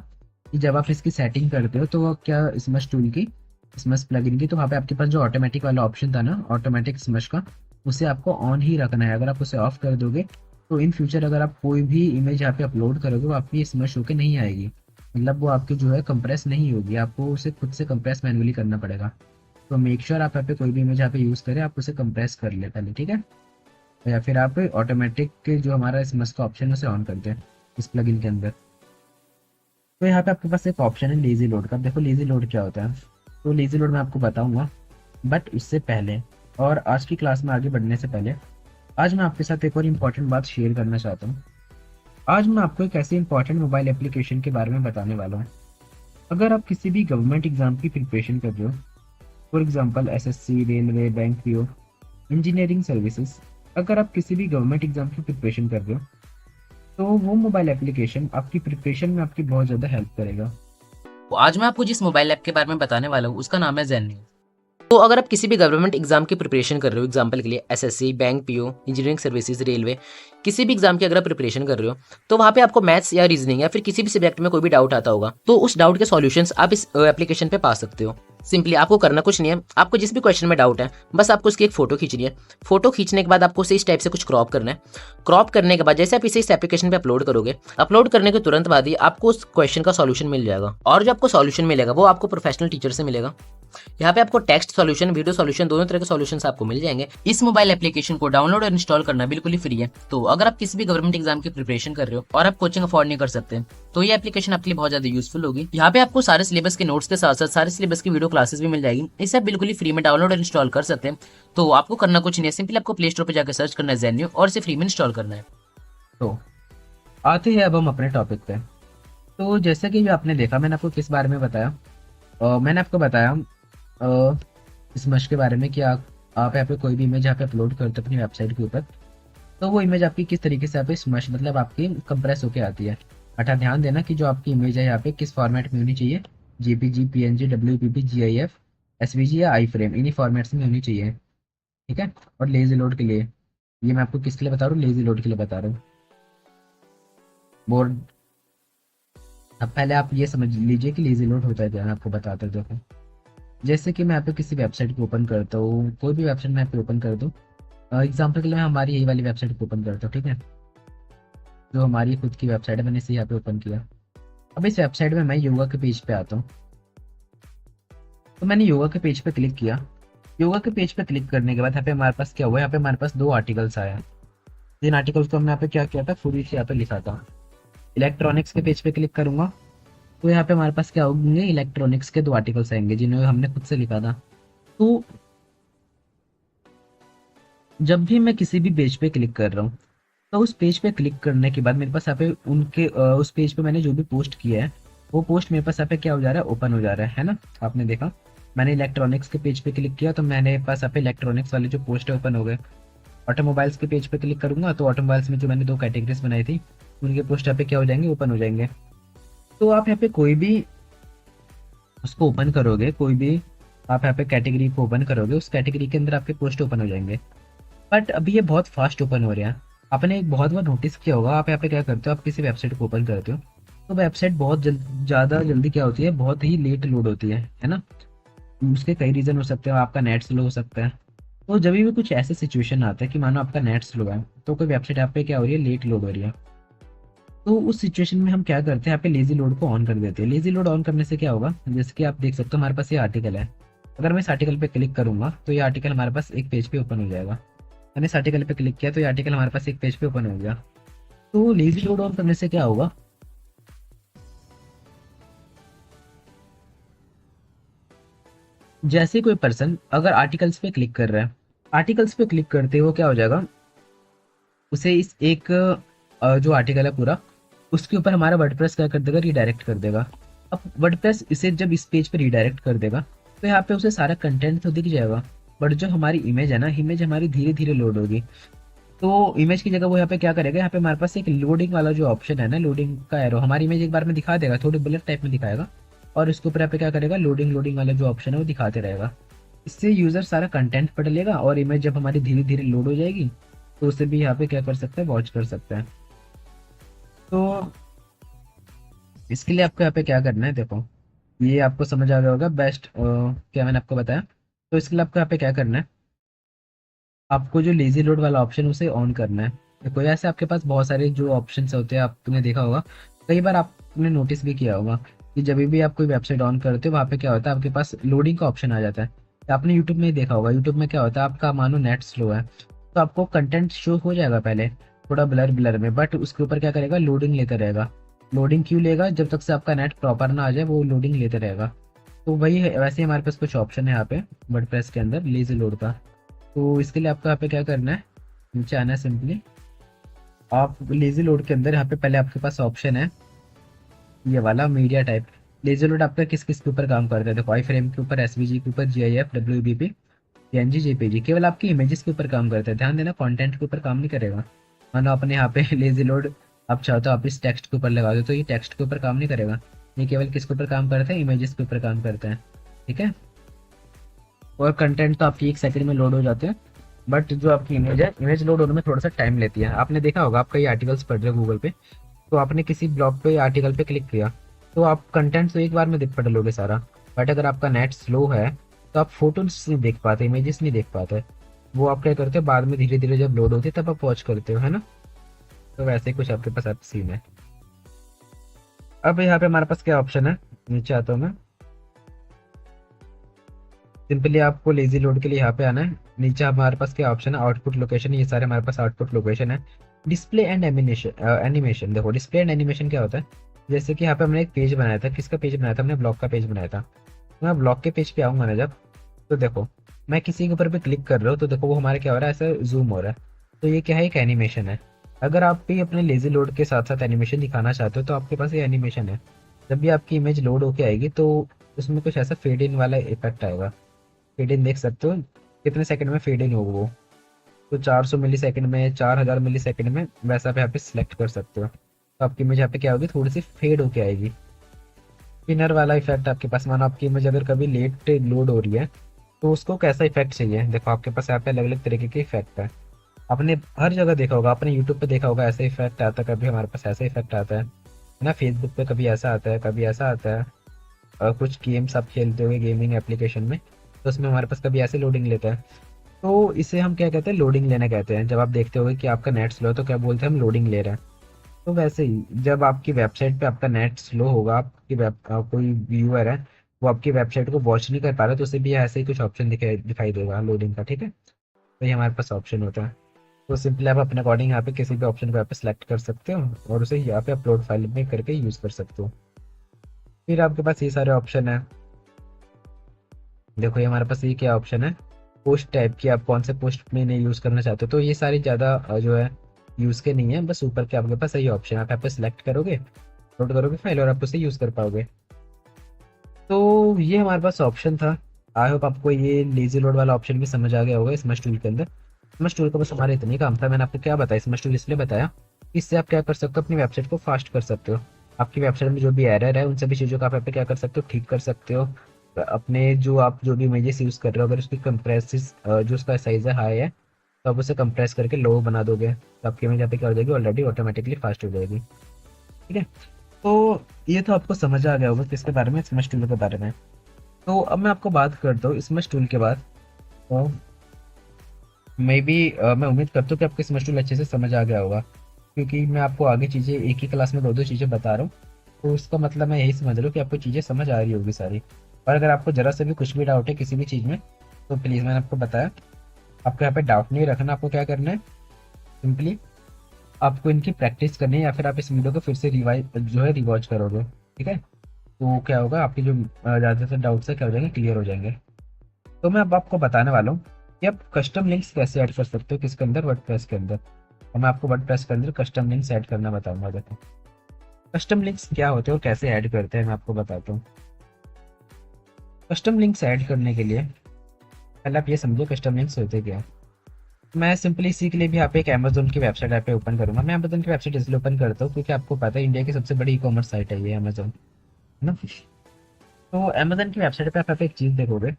Speaker 1: कि जब आप इसकी सेटिंग करते हो तो वो क्या स्मश टूल की, स्मश प्लगइन की, तो वहाँ पे आपके पास जो ऑटोमेटिक वाला ऑप्शन था ना, ऑटोमेटिक स्मश का, उसे आपको ऑन ही रखना है। अगर आप उसे ऑफ कर दोगे तो इन फ्यूचर अगर आप कोई भी इमेज यहाँ पे अपलोड करोगे वो आपकी स्मश होके नहीं आएगी, मतलब वो आपकी जो है कंप्रेस नहीं होगी, आपको उसे खुद से कंप्रेस मैनुअली करना पड़ेगा। तो मेक श्योर आप यहाँ पे कोई भी इमेज यहाँ पे यूज़ करें, आप उसे कंप्रेस कर ले पहले। ठीक है, या फिर आप ऑटोमेटिक के जो हमारा स्मश का ऑप्शन है उसे ऑन कर दें इस प्लगइन के अंदर। तो यहाँ पे आपके पास एक ऑप्शन है लेजी लोड का। देखो लेजी लोड क्या होता है, तो लेजी लोड मैं आपको बताऊंगा, बट इससे पहले और आज की क्लास में आगे बढ़ने से पहले आज मैं आपके साथ एक और इम्पॉर्टेंट बात शेयर करना चाहता हूँ। आज मैं आपको एक ऐसे इम्पॉर्टेंट मोबाइल एप्लीकेशन के बारे में बताने वाला हूँ। अगर आप किसी भी गवर्नमेंट एग्जाम की प्रिपरेशन कर रहे हो, for example SSC, railway, bank PO, engineering services, अगर आप किसी भी गवर्नमेंट एग्जाम की प्रिपरेशन कर रहे हो तो वो मोबाइल एप्लीकेशन आपकी प्रिपरेशन में आपकी बहुत ज़्यादा हेल्प करेगा।
Speaker 2: तो आज मैं आपको जिस मोबाइल ऐप के बारे में बताने वाला हूँ उसका नाम है ज़ेन। तो अगर आप किसी भी गवर्नमेंट एग्जाम की प्रिपरेशन कर रहे हो, एग्जाम्पल के लिए SSC, bank PO, engineering services, railway, किसी भी एग्जाम की अगर आप प्रिपरेशन कर रहे हो, तो वहाँ पे आपको मैथ्स या रीजनिंग या फिर किसी भी सब्जेक्ट में कोई भी डाउट आता होगा, तो उस डाउट के सॉल्यूशंस आप इस एप्लीकेशन पे पा सकते हो। सिंपली आपको करना कुछ नहीं है, आपको जिस भी क्वेश्चन में डाउट है बस आपको उसकी एक फोटो खींचनी है। फोटो खींचने के बाद आपको उसे इस टाइप से कुछ क्रॉप करना है। क्रॉप करने के बाद जैसे आप इसे इस एप्लीकेशन पे अपलोड करोगे, अपलोड करने के तुरंत बाद ही आपको उस क्वेश्चन का सॉल्यूशन मिल जाएगा। और जो आपको सॉल्यूशन मिलेगा वो आपको प्रोफेशनल टीचर से मिलेगा। यहाँ पे आपको टेक्स्ट सॉल्यूशन, वीडियो सॉल्यूशन, दोनों तरह के सॉल्यूशंस आपको मिल जाएंगे। इस मोबाइल एप्लीकेशन को डाउनलोड और इंस्टॉल करना बिल्कुल ही फ्री है। तो अगर आप किसी भी गवर्नमेंट एग्जाम की प्रिपरेशन कर रहे हो और आप कोचिंग अफोर्ड नहीं कर सकते, तो ये एप्लीकेशन आपके लिए बहुत ज्यादा यूजफुल होगी। यहाँ पे आपको सारे सिलेबस के नोट्स के साथ साथ सारे सिलेबस की वीडियो क्लासेस भी मिल जाएगी। इसे आप बिल्कुल ही फ्री में डाउनलोड और इंस्टॉल कर सकते हैं। तो आपको करना कुछ नहीं है, सिंपली आपको प्ले स्टोर पर जाकर सर्च करना है ज़ेन्यू और इसे फ्री में इंस्टॉल करना है।
Speaker 1: तो आते हैं अब हम अपने टॉपिक पे। तो जैसा कि आपने देखा, मैंने आपको किस बारे में बताया, मैंने आपको बताया स्मश के बारे में कि आप यहाँ पे कोई भी इमेज यहाँ पे अपलोड करते हो अपनी वेबसाइट के ऊपर, तो वो इमेज आपकी किस तरीके से यहाँ पे स्मश मतलब आपकी कंप्रेस होके आती है। अटा ध्यान देना कि जो आपकी इमेज है यहाँ पे किस फॉर्मेट में होनी चाहिए, JPG, PNG, WPP, GIF, SVG या आई फ्रेम, इन्हीं फॉर्मेट्स में होनी चाहिए। ठीक है, और लेजी लोड के लिए, ये मैं आपको किसके लिए बता रहा हूँ, लेजी लोड के लिए बता रहा हूँ। बोर्ड, अब पहले आप ये समझ लीजिए कि लेजी लोड होता है क्या, मैं आपको बताता हूँ। देखो जैसे कि मैं यहाँ पे किसी वेबसाइट को ओपन करता हूँ, कोई भी वेबसाइट मैं यहाँ पे ओपन कर दूँ, एग्जाम्पल के लिए मैं हमारी यही वाली वेबसाइट को ओपन करता हूँ। ठीक है, जो हमारी खुद की वेबसाइट है, मैंने इसे यहाँ पे ओपन किया। अब इस वेबसाइट में मैं योगा के पेज पे आता हूँ। तो मैंने योगा के पेज पे क्लिक किया। योगा के पेज पे क्लिक करने के बाद यहाँ पे हमारे पास क्या हुआ, यहाँ पे हमारे पास दो आर्टिकल्स आया। जिन आर्टिकल्स को हमने यहाँ पे क्या किया था, पूरी से यहाँ पे लिखा था। इलेक्ट्रॉनिक्स के पेज पे क्लिक करूंगा तो यहाँ पे हमारे पास क्या होंगे, इलेक्ट्रॉनिक्स के दो आर्टिकल्स आएंगे जिन्हें हमने खुद से लिखा था। तो जब भी मैं किसी भी पेज पे क्लिक कर रहा हूँ, तो उस पेज पे क्लिक करने के बाद मेरे पास यहाँ पे उनके उस पेज पे मैंने जो भी पोस्ट किया है वो पोस्ट मेरे पास यहाँ पे क्या हो जा रहा है, ओपन हो जा रहा है ना। आपने देखा, मैंने इलेक्ट्रॉनिक्स के पेज पे क्लिक किया तो मैंने पास यहाँ पे इलेक्ट्रॉनिक्स वाले जो पोस्ट है ओपन हो गए। ऑटोमोबाइल्स के पेज पे क्लिक करूंगा तो ऑटोमोबाइल्स में जो मैंने दो कैटेगरीज बनाई थी उनके पोस्ट यहाँ पे क्या हो जाएंगे, ओपन हो जाएंगे। तो आप यहाँ पे कोई भी उसको ओपन करोगे, कोई भी आप यहाँ पे कैटेगरी को ओपन करोगे, उस कैटेगरी के अंदर आपके पोस्ट ओपन हो जाएंगे। बट अभी ये बहुत फास्ट ओपन हो रहे हैं। आपने एक बहुत बार नोटिस किया होगा, आप यहाँ पे क्या करते हो, आप किसी वेबसाइट को ओपन करते हो तो वेबसाइट बहुत ज़्यादा जल्दी क्या होती है, बहुत ही लेट लोड होती है ना। उसके कई रीज़न हो सकते हैं, आपका नेट स्लो हो सकता है, तो जब भी कुछ ऐसे सिचुएशन आता है कि मानो आपका नेट स्लो है, तो कोई वेबसाइट आप पे क्या हो रही है, लेट लोड हो रही है, तो उस सिचुएशन में हम क्या करते हैं, यहाँ पे लेजी लोड को ऑन कर देते हैं। लेजी लोड ऑन करने से क्या होगा, जैसे कि आप देख सकते हो हमारे पास ये आर्टिकल है। अगर मैं इस आर्टिकल पे क्लिक करूंगा तो ये आर्टिकल हमारे पास एक पेज पे ओपन हो जाएगा। मैंने इस आर्टिकल पे क्लिक किया तो ये आर्टिकल हमारे पास एक पेज पे ओपन हो गया। तो लेजी लोड ऑन करने से क्या होगा, जैसे कोई पर्सन अगर आर्टिकल्स पे क्लिक कर रहा है, आर्टिकल्स पे क्लिक करते ही वो क्या हो जाएगा, उसे इस एक जो आर्टिकल है पूरा, उसके ऊपर हमारा वर्डप्रेस क्या कर देगा, रिडायरेक्ट कर देगा। अब वर्डप्रेस इसे जब इस पेज पे रिडायरेक्ट कर देगा तो यहाँ पे उसे सारा कंटेंट तो दिख जाएगा, बट जो हमारी इमेज है ना, इमेज हमारी धीरे धीरे लोड होगी। तो इमेज की जगह वो यहाँ पे क्या करेगा, यहाँ पे हमारे पास एक लोडिंग वाला जो ऑप्शन है ना, लोडिंग का एरो, हमारी इमेज एक बार में दिखा देगा, थोड़ी बुलेट टाइप में दिखाएगा, और इसके ऊपर यहाँ पे क्या करेगा, लोडिंग लोडिंग वाला जो ऑप्शन है वो दिखाते रहेगा। इससे यूजर सारा कंटेंट पढ़ लेगा और इमेज जब हमारी धीरे धीरे लोड हो जाएगी तो उसे भी यहाँ पे क्या कर सकते हैं, वॉच कर सकते हैं। तो इसके लिए आपको यहाँ पे क्या करना है, देखो ये आपको समझ आ गया होगा बेस्ट क्या मैंने आपको बताया। तो इसके लिए आपको यहाँ पे क्या करना है, आपको जो लेजी लोड वाला ऑप्शन उसे ऑन करना है। देखो ऐसे आपके पास बहुत सारे जो ऑप्शन होते हैं, आपने देखा होगा, कई बार आपने नोटिस भी किया होगा कि जब भी आप कोई वेबसाइट ऑन करते हो वहाँ पे क्या होता है, आपके पास लोडिंग का ऑप्शन आ जाता है। तो आपने यूट्यूब में ही देखा होगा, यूट्यूब में क्या होता है, आपका मानो नेट स्लो है तो आपको कंटेंट शो हो जाएगा पहले थोड़ा ब्लर ब्लर में, बट उसके ऊपर क्या करेगा, लोडिंग लेता रहेगा। लोडिंग क्यों लेगा, जब तक से आपका नेट प्रॉपर ना आ जाए वो लोडिंग लेते रहेगा। तो वही है, वैसे ही हमारे पास कुछ ऑप्शन है यहाँ पे वर्डप्रेस के अंदर लेजी लोड का। तो इसके लिए आपको यहाँ पे क्या करना है, नीचे आना है सिंपली। आप लेजी लोड के अंदर यहाँ पे पहले आपके पास ऑप्शन है ये वाला मीडिया टाइप। लेजी लोड आपका किस किस के ऊपर काम करता है, देखो आई फ्रेम के ऊपर, एसवीजी के ऊपर, जीआईएफ, डब्ल्यूबीपी, पीएनजी, जेपीजी, केवल आपकी इमेजेस के ऊपर काम करता है। ध्यान देना, कंटेंट के ऊपर काम नहीं करेगा। मानो आपने यहाँ पे लेजी लोड आप चाहो तो आप इस टेक्स्ट के ऊपर लगा दो, तो ये टेक्स्ट के ऊपर काम नहीं करेगा। ये केवल किसके ऊपर काम करता है, इमेजेस के ऊपर काम करता है। ठीक है, और कंटेंट तो आपकी एक सेकंड में लोड हो जाते हैं, बट जो आपकी इमेज है, इमेज लोड होने में थोड़ा सा टाइम लेती है। आपने देखा होगा, आप कई आर्टिकल्स पढ़ रहे हो गूगल पे, तो आपने किसी ब्लॉग पे आर्टिकल पे क्लिक किया तो आप कंटेंट तो एक बार में देख पढ़ लोगे सारा, बट अगर आपका नेट स्लो है तो आप फोटोज नहीं देख पाते, इमेजेस नहीं देख पाते। वो आप क्या करते हो, बाद में धीरे धीरे जब लोड होती है तब आप वॉच करते हो, है ना। तो वैसे ही कुछ आपके पास आप सीन है। अब यहाँ पे हमारे पास क्या ऑप्शन है, नीचे आता हूँ मैं। सिंपली आपको लेजी लोड के लिए यहाँ पे आना है। नीचे हमारे पास क्या ऑप्शन है, आउटपुट लोकेशन, ये सारे हमारे पास आउटपुट लोकेशन है। डिस्प्ले एंड एनिमेशन, एनिमेशन देखो, डिस्प्ले एंड एनिमेशन क्या होता है, जैसे कि यहाँ पे हमने एक पेज बनाया था, किसका पेज बनाया था, हमने ब्लॉग का पेज बनाया था। तो मैं ब्लॉग के पेज पे आऊंगा ना जब, तो देखो मैं किसी के ऊपर पे क्लिक कर रहा हूँ तो देखो वो हमारे क्या हो रहा है, ऐसा जूम हो रहा है। तो ये क्या है, एक एनिमेशन है। अगर आप भी अपने लेजी लोड के साथ साथ एनिमेशन दिखाना चाहते हो तो आपके पास ये एनिमेशन है। जब भी आपकी इमेज लोड होके आएगी तो उसमें कुछ ऐसा फेड इन वाला इफेक्ट आएगा। फेड इन देख सकते हो कितने सेकंड में फेड इन होगा वो, तो 400 मिली सेकंड में, 4000 मिली सेकंड में, वैसा आप यहाँ पे सिलेक्ट कर सकते हो। तो आपकी इमेज यहाँ पे क्या होगी, थोड़ी सी फेड होके आएगी। स्पिनर वाला इफेक्ट आपके पास, मानो आपकी इमेज अगर कभी लेट लोड हो रही है तो उसको कैसा इफेक्ट चाहिए, देखो आपके पास यहाँ पे अलग अलग तरीके के इफेक्ट है। आपने हर जगह देखा होगा, आपने यूट्यूब पे देखा होगा ऐसा इफेक्ट आता है, कभी हमारे पास ऐसा इफेक्ट आता है ना, फेसबुक पे कभी ऐसा आता है, कभी ऐसा आता है। और कुछ गेम्स आप खेलते हो गेमिंग एप्लीकेशन में, तो उसमें हमारे पास कभी ऐसे लोडिंग लेता है। तो इसे हम क्या कहते हैं, लोडिंग लेना कहते हैं। जब आप देखते हो कि आपका नेट स्लो है तो क्या बोलते हैं, हम लोडिंग ले रहे हैं। तो वैसे ही जब आपकी वेबसाइट पे आपका नेट स्लो होगा, आपकी कोई व्यूअर है वो आपकी वेबसाइट को वॉच नहीं कर पा रहा, तो उसे भी ऐसे ही कुछ ऑप्शन दिखाई दिखाई देगा लोडिंग का। ठीक है, तो ये हमारे पास ऑप्शन होता है। तो सिंपली आप अपने अकॉर्डिंग यहाँ पे किसी भी ऑप्शन को यहाँ पे सिलेक्ट कर सकते हो और उसे यहाँ पे अपलोड फाइल में करके यूज कर सकते हो। फिर आपके पास ये सारे ऑप्शन है। देखो ये हमारे पास ये क्या ऑप्शन है, पोस्ट टाइप की, आप कौन से पोस्ट में नहीं यूज करना चाहते हो। तो ये सारी ज्यादा जो है यूज के नहीं है, बस ऊपर के आपके पास यही ऑप्शन है, आप यहाँ पे सिलेक्ट करोगे, अपलोड करोगे फाइल और आप उसे यूज कर पाओगे। तो ये हमारे पास ऑप्शन था। आई होप आपको ये लेजी लोड वाला ऑप्शन भी समझ आ गया होगा स्मैश टूल के अंदर। स्मैश टूल का बस हमारे इतने काम था। मैंने आपको क्या बताया, स्मैश टूल इसलिए बताया, इससे आप क्या कर सकते हो, अपनी वेबसाइट को फास्ट कर सकते हो। आपकी वेबसाइट में जो भी एरर है उन सभी चीज़ों का आप यहाँ पे क्या कर सकते हो, ठीक कर सकते हो। अपने जो आप जो भी इमेजेस यूज़ कर रहे हो, अगर उसकी कंप्रेसिस जो उसका साइज है हाई है, तो आप उसे कंप्रेस करके लो बना दोगे, तो आपकी इमेज यहाँ पे क्या हो जाएगी, ऑलरेडी ऑटोमेटिकली फास्ट हो जाएगी। ठीक है, तो ये तो आपको समझ आ गया होगा किसके बारे में, स्मैश टूल के बारे में। तो अब मैं आपको बात करता हूँ स्मैश टूल के बाद। तो मे बी मैं उम्मीद करता हूँ कि आपको इस मॉड्यूल अच्छे से समझ आ गया होगा, क्योंकि मैं आपको आगे चीज़ें एक ही क्लास में दो दो चीज़ें बता रहा हूँ। तो उसका मतलब मैं यही समझ रहा हूँ कि आपको चीज़ें समझ आ रही होगी सारी। और अगर आपको ज़रा से भी कुछ भी डाउट है किसी भी चीज़ में, तो प्लीज़, मैंने आपको बताया, आपको यहाँ पे डाउट नहीं रखना। आपको क्या करना है, सिंपली आपको इनकी प्रैक्टिस करनी है, या फिर आप इस वीडियो को फिर से रिवाइज जो है रिवॉच करोगे, ठीक है। तो क्या होगा, आपके जो ज़्यादातर डाउट्स है क्या हो जाएंगे, क्लियर हो जाएंगे। तो मैं अब आपको बताने वाला हूँ कि आप कस्टम लिंक्स कैसे ऐड कर सकते हो किसके अंदर, वर्डप्रेस के अंदर। और मैं आपको वर्डप्रेस के अंदर कस्टम लिंक्स ऐड करना बताऊंगा। देखो कस्टम लिंक्स क्या होते हैं और कैसे ऐड करते हैं, मैं आपको बताता हूँ। कस्टम लिंक्स ऐड करने के लिए पहले आप ये समझो कस्टम लिंक्स होते क्या हैं। मैं सिंपली इसी के लिए भी यहाँ पे एक अमेजोन की वेबसाइट यहाँ पे ओपन करूंगा। मैं अमेजोन की वेबसाइट इसलिए ओपन करता हूँ क्योंकि आपको पता है इंडिया की सबसे बड़ी ई कॉमर्स साइट है ये अमेजोन, है ना। तो अमेजोन की वेबसाइट पे आप यहाँ पे एक चीज़ देखोगे।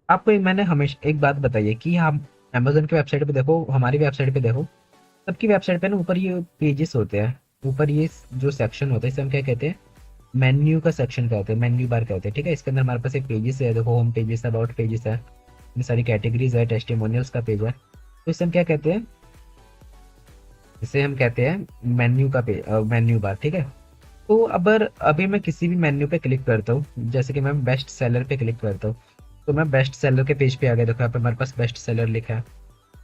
Speaker 1: आपको मैंने हमेशा एक बात बताई है कि हम अमेजोन की वेबसाइट पे देखो, हमारी वेबसाइट पे देखो, सबकी वेबसाइट पे ना ऊपर ये पेजेस होते हैं। ऊपर ये जो सेक्शन होता है इसे हम क्या कहते हैं, मेन्यू का सेक्शन कहते हैं, मेन्यू बार कहते हैं, ठीक है। इसके अंदर हमारे पास एक पेजेस है, देखो होम पेजेस है, अबाउट पेजेस है, इतनी सारी कैटेगरीज है, टेस्टिमोनियल्स का पेज है। तो इसे हम क्या कहते हैं, इसे हम कहते हैं मेन्यू का पेज, मेन्यू बार, ठीक है। तो अगर अभी मैं किसी भी मेन्यू पे क्लिक करता हूँ, जैसे कि मैं बेस्ट सेलर पे क्लिक करता हूँ, तो मैं बेस्ट सेलर के पेज पे आ गया। देखो यहाँ पे हमारे पास बेस्ट सेलर लिखा है।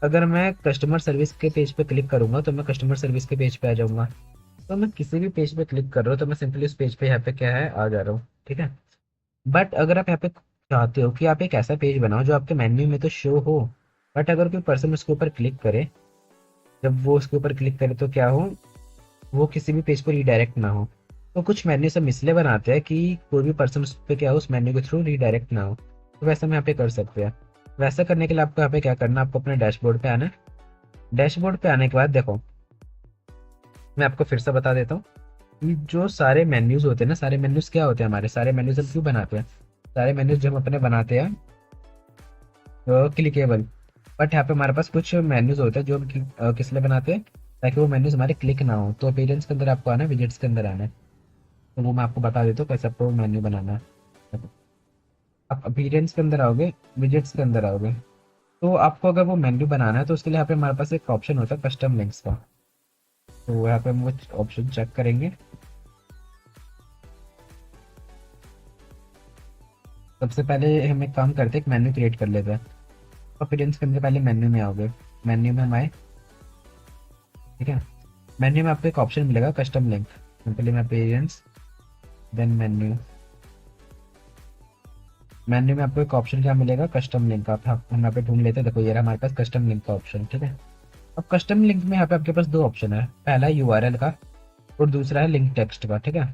Speaker 1: अगर मैं कस्टमर सर्विस के पेज पे क्लिक करूंगा तो मैं कस्टमर सर्विस के पेज पे आ जाऊंगा। तो मैं किसी भी पेज पे क्लिक कर रहा हूँ तो मैं सिंपली उस पेज पे यहाँ पे क्या है आ जा रहा हूँ, ठीक है। बट अगर आप यहाँ पे चाहते हो कि आप एक ऐसा पेज बनाओ जो आपके मेन्यू में तो शो हो, बट अगर कोई पर्सन उसके ऊपर क्लिक करे, जब वो उसके ऊपर क्लिक करे तो क्या हो, वो किसी भी पेज पर रिडायरेक्ट ना हो। तो कुछ मेन्यू सब इसलिए बनाते हैं कि कोई भी पर्सन उस पर क्या हो, उस मेन्यू के थ्रू रिडायरेक्ट ना हो। तो वैसा हम यहाँ पे कर सकते हैं। वैसा करने के लिए आपको यहाँ पे क्या करना है, आपको अपने डैशबोर्ड पे आना है। डैशबोर्ड पे आने के बाद देखो, मैं आपको फिर से बता देता हूँ कि जो सारे मेन्यूज होते हैं ना, सारे मेन्यूज क्या होते हैं, हमारे सारे मेन्यूज हम क्यों बनाते हैं, सारे मेन्यूज जो हम अपने बनाते हैं क्लिकेबल। बट यहाँ पे हमारे पास कुछ मेन्यूज होते हैं जो हम किस लिए बनाते हैं, ताकि वो मेन्यूज हमारे क्लिक ना हो। तो अपीयरेंस के अंदर आपको आना है, विजेट्स के अंदर आना है। तो वो मैं आपको बता देता हूँ कैसे आपको मेन्यू बनाना है। आप अपीयरेंस के अंदर आओगे, विजेट्स के अंदर आओगे, तो आपको अगर वो मेन्यू बनाना है तो उसके लिए यहाँ पे हमारे पास एक ऑप्शन होता है कस्टम लिंक्स का। तो यहाँ पे हम वो ऑप्शन चेक करेंगे। सबसे पहले हम एक काम करते हैं, एक मेन्यू क्रिएट कर लेते हैं। अपीयरेंस के अंदर पहले मेन्यू में आओगे, मेन्यू में हम आए, ठीक है। मेन्यू में आपको एक ऑप्शन मिलेगा कस्टम लिंक। सिंपली मैं अपीयरेंस, देन मेन्यू, मेन्यू में आपको एक ऑप्शन क्या मिलेगा, कस्टम लिंक का। हम यहाँ पे ढूंढ लेते हैं, देखो ये रहा हमारे पास कस्टम लिंक का ऑप्शन, ठीक है। अब कस्टम लिंक में यहाँ पे आपके पास दो ऑप्शन है, पहला है यूआरएल का और दूसरा है लिंक टेक्स्ट का, ठीक है।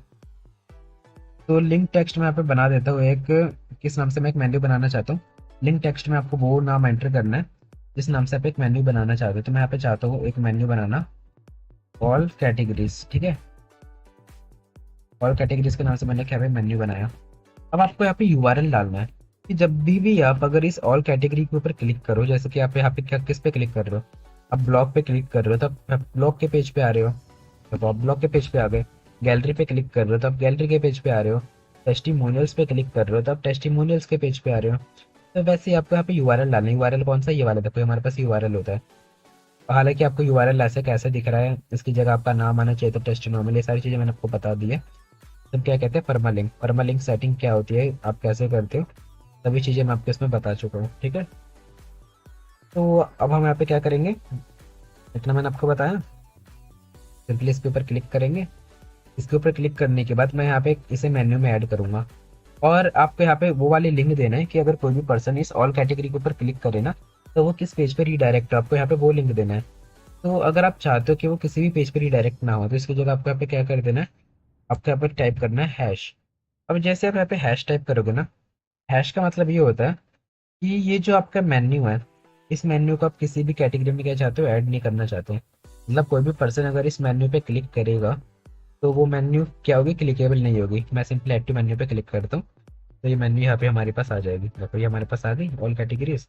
Speaker 1: तो लिंक टेक्स्ट में यहाँ पे बना देता हूँ एक, किस नाम से मैं एक मेन्यू बनाना चाहता हूँ। लिंक टेक्स्ट में आपको वो नाम एंटर करना है जिस नाम से आप एक मेन्यू बनाना चाहते हो। तो मैं यहाँ पे चाहता हूँ एक मेन्यू बनाना, ऑल कैटेगरीज, ठीक है। ऑल कैटेगरीज के नाम से मैंने क्या मेन्यू बनाया। अब आपको यहाँ पे यूआरएल डालना है कि जब भी आप अगर इस ऑल कैटेगरी के ऊपर क्लिक करो, जैसे कि आप यहाँ पे क्या किस पे क्लिक कर रहे हो, आप ब्लॉग पे क्लिक कर रहे हो तो आप ब्लॉग के पेज पे आ रहे हो, तो आप ब्लॉग के पेज पे आ गए। गैलरी पे क्लिक कर रहे हो तो आप गैलरी के पेज पे आ रहे हो। टेस्टिमोनियल्स पे क्लिक कर रहे हो तो आप टेस्टिमोनियल्स के पेज पे आ रहे हो। तो वैसे ही आपको यहाँ पे यूआरएल डालना है। यूआरएल कौन सा, ये वाला देखो हमारे पास यूआरएल होता है। हालांकि आपको यूआरएल ऐसे कैसे दिख रहा है, इसकी जगह आपका नाम आना चाहिए, तो टेस्टिमोनियल, ये सारी चीज़ें मैंने आपको बता दी है। तब क्या कहते हैं परमालिंक, परमालिंक सेटिंग क्या होती है, आप कैसे करते हो, सभी चीज़ें मैं आपको इसमें बता चुका हूँ, ठीक है। तो अब हम यहाँ पे क्या करेंगे, इतना मैंने आपको बताया। सिंपली इसके ऊपर क्लिक करेंगे। इसके ऊपर क्लिक करने के बाद मैं यहाँ पे इसे मेन्यू में ऐड करूंगा। और आपको यहाँ पे वो वाली लिंक देना है कि अगर कोई भी पर्सन इस ऑल कैटेगरी के ऊपर क्लिक करे ना, तो वो किस पेज पे रीडायरेक्ट हो, आपको यहाँ पे वो लिंक देना है। तो अगर आप चाहते हो कि वो किसी भी पेज पे रीडायरेक्ट ना हो, तो इसकी जगह आपको यहाँ पे क्या कर देना है, आपको यहाँ पे टाइप करना है हैश। अब जैसे आप यहाँ पे हैश टाइप करोगे ना, हैश का मतलब ये होता है कि ये जो आपका मेन्यू है, इस मेन्यू को आप किसी भी कैटेगरी में क्या चाहते हो, ऐड नहीं करना चाहते हैं। मतलब कोई भी पर्सन अगर इस मेन्यू पे क्लिक करेगा तो वो मेन्यू क्या होगी, क्लिकेबल नहीं होगी। मैं सिंपली एक्टिव मेन्यू पे क्लिक करता हूँ तो ये मेन्यू यहाँ पे हमारे पास आ जाएगी। देखो ये हमारे पास आ गई ऑल कैटेगरीज।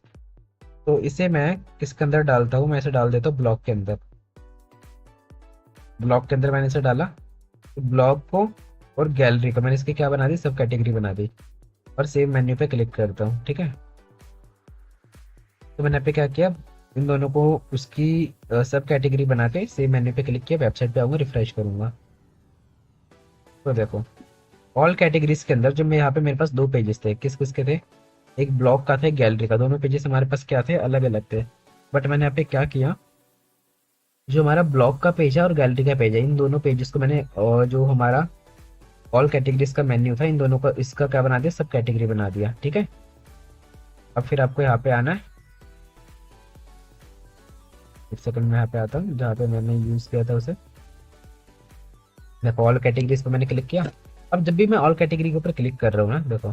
Speaker 1: तो इसे मैं किसके अंदर डालता हूँ, मैं इसे डाल देता हूँ ब्लॉक के अंदर। ब्लॉक के अंदर मैंने इसे डाला, तो ब्लॉक को और गैलरी को मैंने इसकी क्या बना दी, सब कैटेगरी बना दी। और सेव मेन्यू पे क्लिक करता हूँ, ठीक है। तो मैंने यहाँ पे क्या किया, इन दोनों को उसकी सब कैटेगरी बना के सेम मेन्यू पे क्लिक किया, वेबसाइट पे आऊँगा, रिफ्रेश करूँगा। तो देखो ऑल कैटेगरीज के अंदर जो मैं यहाँ पे मेरे पास 2 पेजेस थे, किस किस के थे, एक ब्लॉग का था, एक गैलरी का। दोनों पेजेस हमारे पास क्या थे, अलग अलग थे। बट मैंने यहाँ पे क्या किया, जो हमारा ब्लॉग का पेज है और गैलरी का पेज है, इन दोनों पेजेस को मैंने जो हमारा ऑल कैटेगरीज का मेन्यू था, इन दोनों का इसका क्या बना दिया, सब कैटेगरी बना दिया। ठीक है, अब फिर आपको यहाँ पे आना है। एक सेकंड में यहाँ पे आता हूँ जहाँ पे मैंने यूज़ किया था उसे। देखो ऑल कैटेगरीज पे मैंने क्लिक किया। अब जब भी मैं ऑल कैटेगरी के ऊपर क्लिक कर रहा हूँ ना, देखो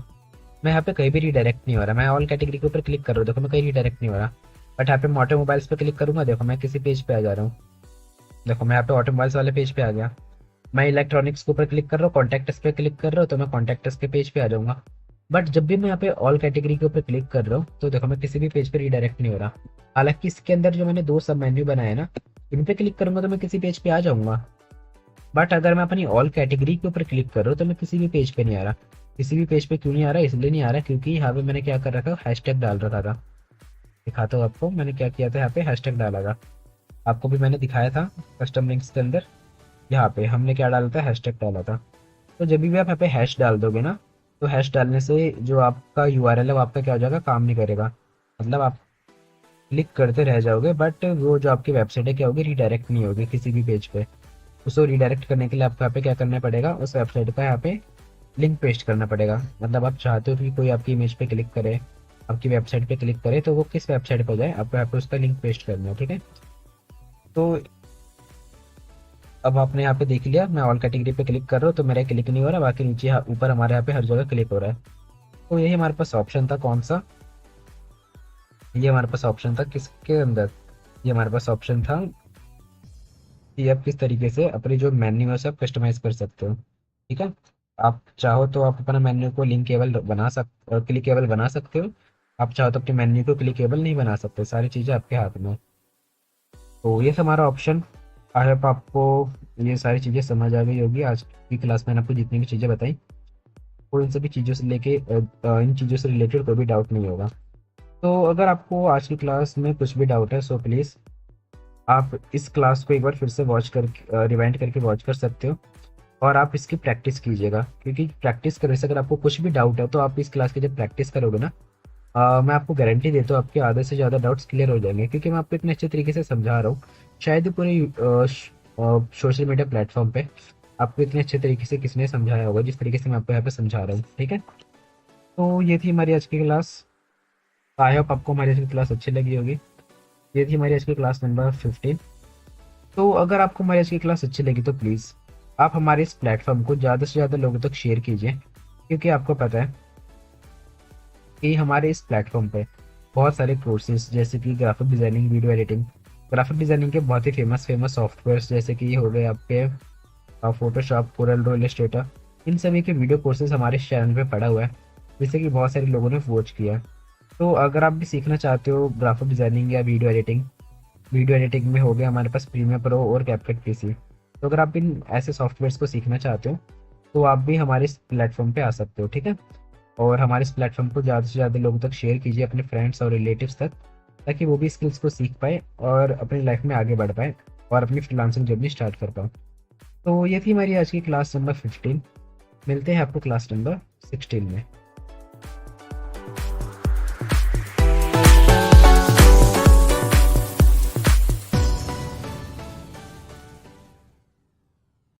Speaker 1: मैं यहाँ पे कहीं भी रिडायरेक्ट नहीं हो रहा। मैं ऑल कैटेगरी के ऊपर क्लिक कर रहा हूँ, देखो मैं कहीं रिडायरेक्ट नहीं हो रहा। बट यहाँ पे मैं ऑटोमोबाइल्स पे क्लिक करूंगा, देखो मैं किसी पेज पे आ जा रहा हूँ। देखो मैं यहाँ पे ऑटोमोबाइल्स वाले पेज पे आ गया। मैं इलेक्ट्रॉनिक्स के ऊपर क्लिक कर रहा हूँ, कॉन्टैक्ट्स पे क्लिक कर रहा हूँ, तो मैं कॉन्टैक्ट्स के पेज पे आ जाऊंगा। बट जब भी मैं यहाँ पे ऑल कैटेगरी के ऊपर क्लिक कर रहा हूँ, तो देखो मैं किसी भी पेज पे रिडायरेक्ट नहीं हो रहा। हालांकि इसके अंदर जो मैंने 2 सब मेन्यू बनाए ना, इन पे क्लिक करूंगा तो मैं किसी पेज पे आ जाऊंगा। बट अगर मैं अपनी ऑल कैटेगरी के ऊपर क्लिक कर रहा हूँ तो मैं किसी भी पेज पे नहीं आ रहा। किसी भी पेज पे क्यों नहीं आ रहा, इसलिए नहीं आ रहा क्योंकि यहाँ पे मैंने क्या कर रखा, हैशटैग डाल रखा था। दिखाता हूँ आपको मैंने क्या किया था, यहाँ पे हैशटैग डाला था। आपको भी मैंने दिखाया था कस्टम लिंक्स के अंदर। यहाँ पे हमने क्या डाला था, हैशटैग डाला था। तो जब भी आप यहाँ पे हैश डाल दोगे ना, तो हैश डालने से जो आपका यूआरएल है वो आपका क्या हो जाएगा, काम नहीं करेगा। मतलब आप क्लिक करते रह जाओगे, बट वो जो आपकी वेबसाइट है क्या होगी, रिडायरेक्ट नहीं होगी किसी भी पेज पे। उसको रिडायरेक्ट करने के लिए आपको यहाँ पे क्या करना पड़ेगा, उस वेबसाइट का यहाँ पे लिंक पेस्ट करना पड़ेगा। मतलब आप चाहते हो कि कोई आपकी इमेज पे क्लिक करे, आपकी वेबसाइट पे क्लिक करे, तो वो किस वेबसाइट पे जाए, आपको यहाँ पे उसका लिंक पेस्ट करना है। ठीक है, तो अब आपने यहाँ पे देख लिया, मैं ऑल कैटेगरी पे क्लिक कर रहा हूँ तो मेरा क्लिक नहीं हो रहा, बाकी नीचे ऊपर हमारे यहाँ पे हर जगह क्लिक हो रहा है। तो यही हमारे पास ऑप्शन था, कौन सा, ये हमारे पास ऑप्शन था किसके अंदर, ये हमारे पास ऑप्शन था कि आप किस तरीके से अपनी जो मेन्यू है सब कस्टमाइज कर सकते हो। ठीक है, आप चाहो तो आप अपना मेन्यू को लिंकेबल बना क्लिकेबल बना सकते हो। आप चाहो तो अपने मेन्यू को क्लिकेबल नहीं बना सकते, सारी चीज़ें आपके हाथ में है। तो ये था हमारा ऑप्शन। आई होप आपको ये सारी चीज़ें समझ आ गई होगी। आज की क्लास में मैंने आपको जितनी भी चीज़ें बताई, वो इन सभी चीज़ों से लेके इन चीज़ों से रिलेटेड कोई भी डाउट नहीं होगा। तो अगर आपको आज की क्लास में कुछ भी डाउट है, सो प्लीज़ आप इस क्लास को एक बार फिर से वॉच कर रिवाइंड करके वॉच कर सकते हो, और आप इसकी प्रैक्टिस कीजिएगा। क्योंकि प्रैक्टिस करने से अगर आपको कुछ भी डाउट है तो आप इस क्लास की जब प्रैक्टिस करोगे ना, मैं आपको गारंटी देता हूँ आपके आधे से ज़्यादा डाउट्स क्लियर हो जाएंगे। क्योंकि मैं आपको इतने अच्छे तरीके से समझा रहा हूँ, शायद ही पूरे सोशल मीडिया प्लेटफॉर्म पे आपको इतने अच्छे तरीके से किसने समझाया होगा जिस तरीके से मैं आपको यहाँ पे समझा रहा हूँ। ठीक है, तो ये थी हमारी आज की क्लास। आई होप आपको हमारी आज की क्लास अच्छी लगी होगी। ये थी हमारी आज की क्लास नंबर 15। तो अगर आपको हमारी आज की क्लास अच्छी लगी तो प्लीज़ आप हमारे इस प्लेटफॉर्म को ज़्यादा से ज़्यादा लोगों तक शेयर कीजिए। क्योंकि आपको पता है कि हमारे इस प्लेटफॉर्म पे बहुत सारे कोर्सेज जैसे कि graphic designing, video editing, graphic designing के बहुत ही फेमस सॉफ्टवेयर्स जैसे कि ये हो गए आपके फोटोशॉप, कोरल ड्रॉ, इलस्ट्रेटर, इन सभी के वीडियो कोर्सेज हमारे इस चैनल पे पड़ा हुआ है, जिससे कि बहुत सारे लोगों ने वॉच किया है। तो अगर आप भी सीखना चाहते हो ग्राफिक डिज़ाइनिंग या वीडियो एडिटिंग में हो गया हमारे पास प्रीमियर प्रो और कैपकट पीसी। तो अगर आप इन ऐसे सॉफ्टवेयर्स को सीखना चाहते हो तो आप भी हमारे इस प्लेटफॉर्म पे आ सकते हो। ठीक है, और हमारे इस प्लेटफॉर्म को ज़्यादा से ज़्यादा लोगों तक शेयर कीजिए, अपने फ्रेंड्स और रिलेटिव्स तक, ताकि वो भी स्किल्स को सीख पाए और अपनी लाइफ में आगे बढ़ पाए और अपनी फ्रीलांसिंग जर्नी स्टार्ट कर पाए। तो ये थी हमारी आज की क्लास नंबर 15। मिलते हैं आपको क्लास नंबर 16 में।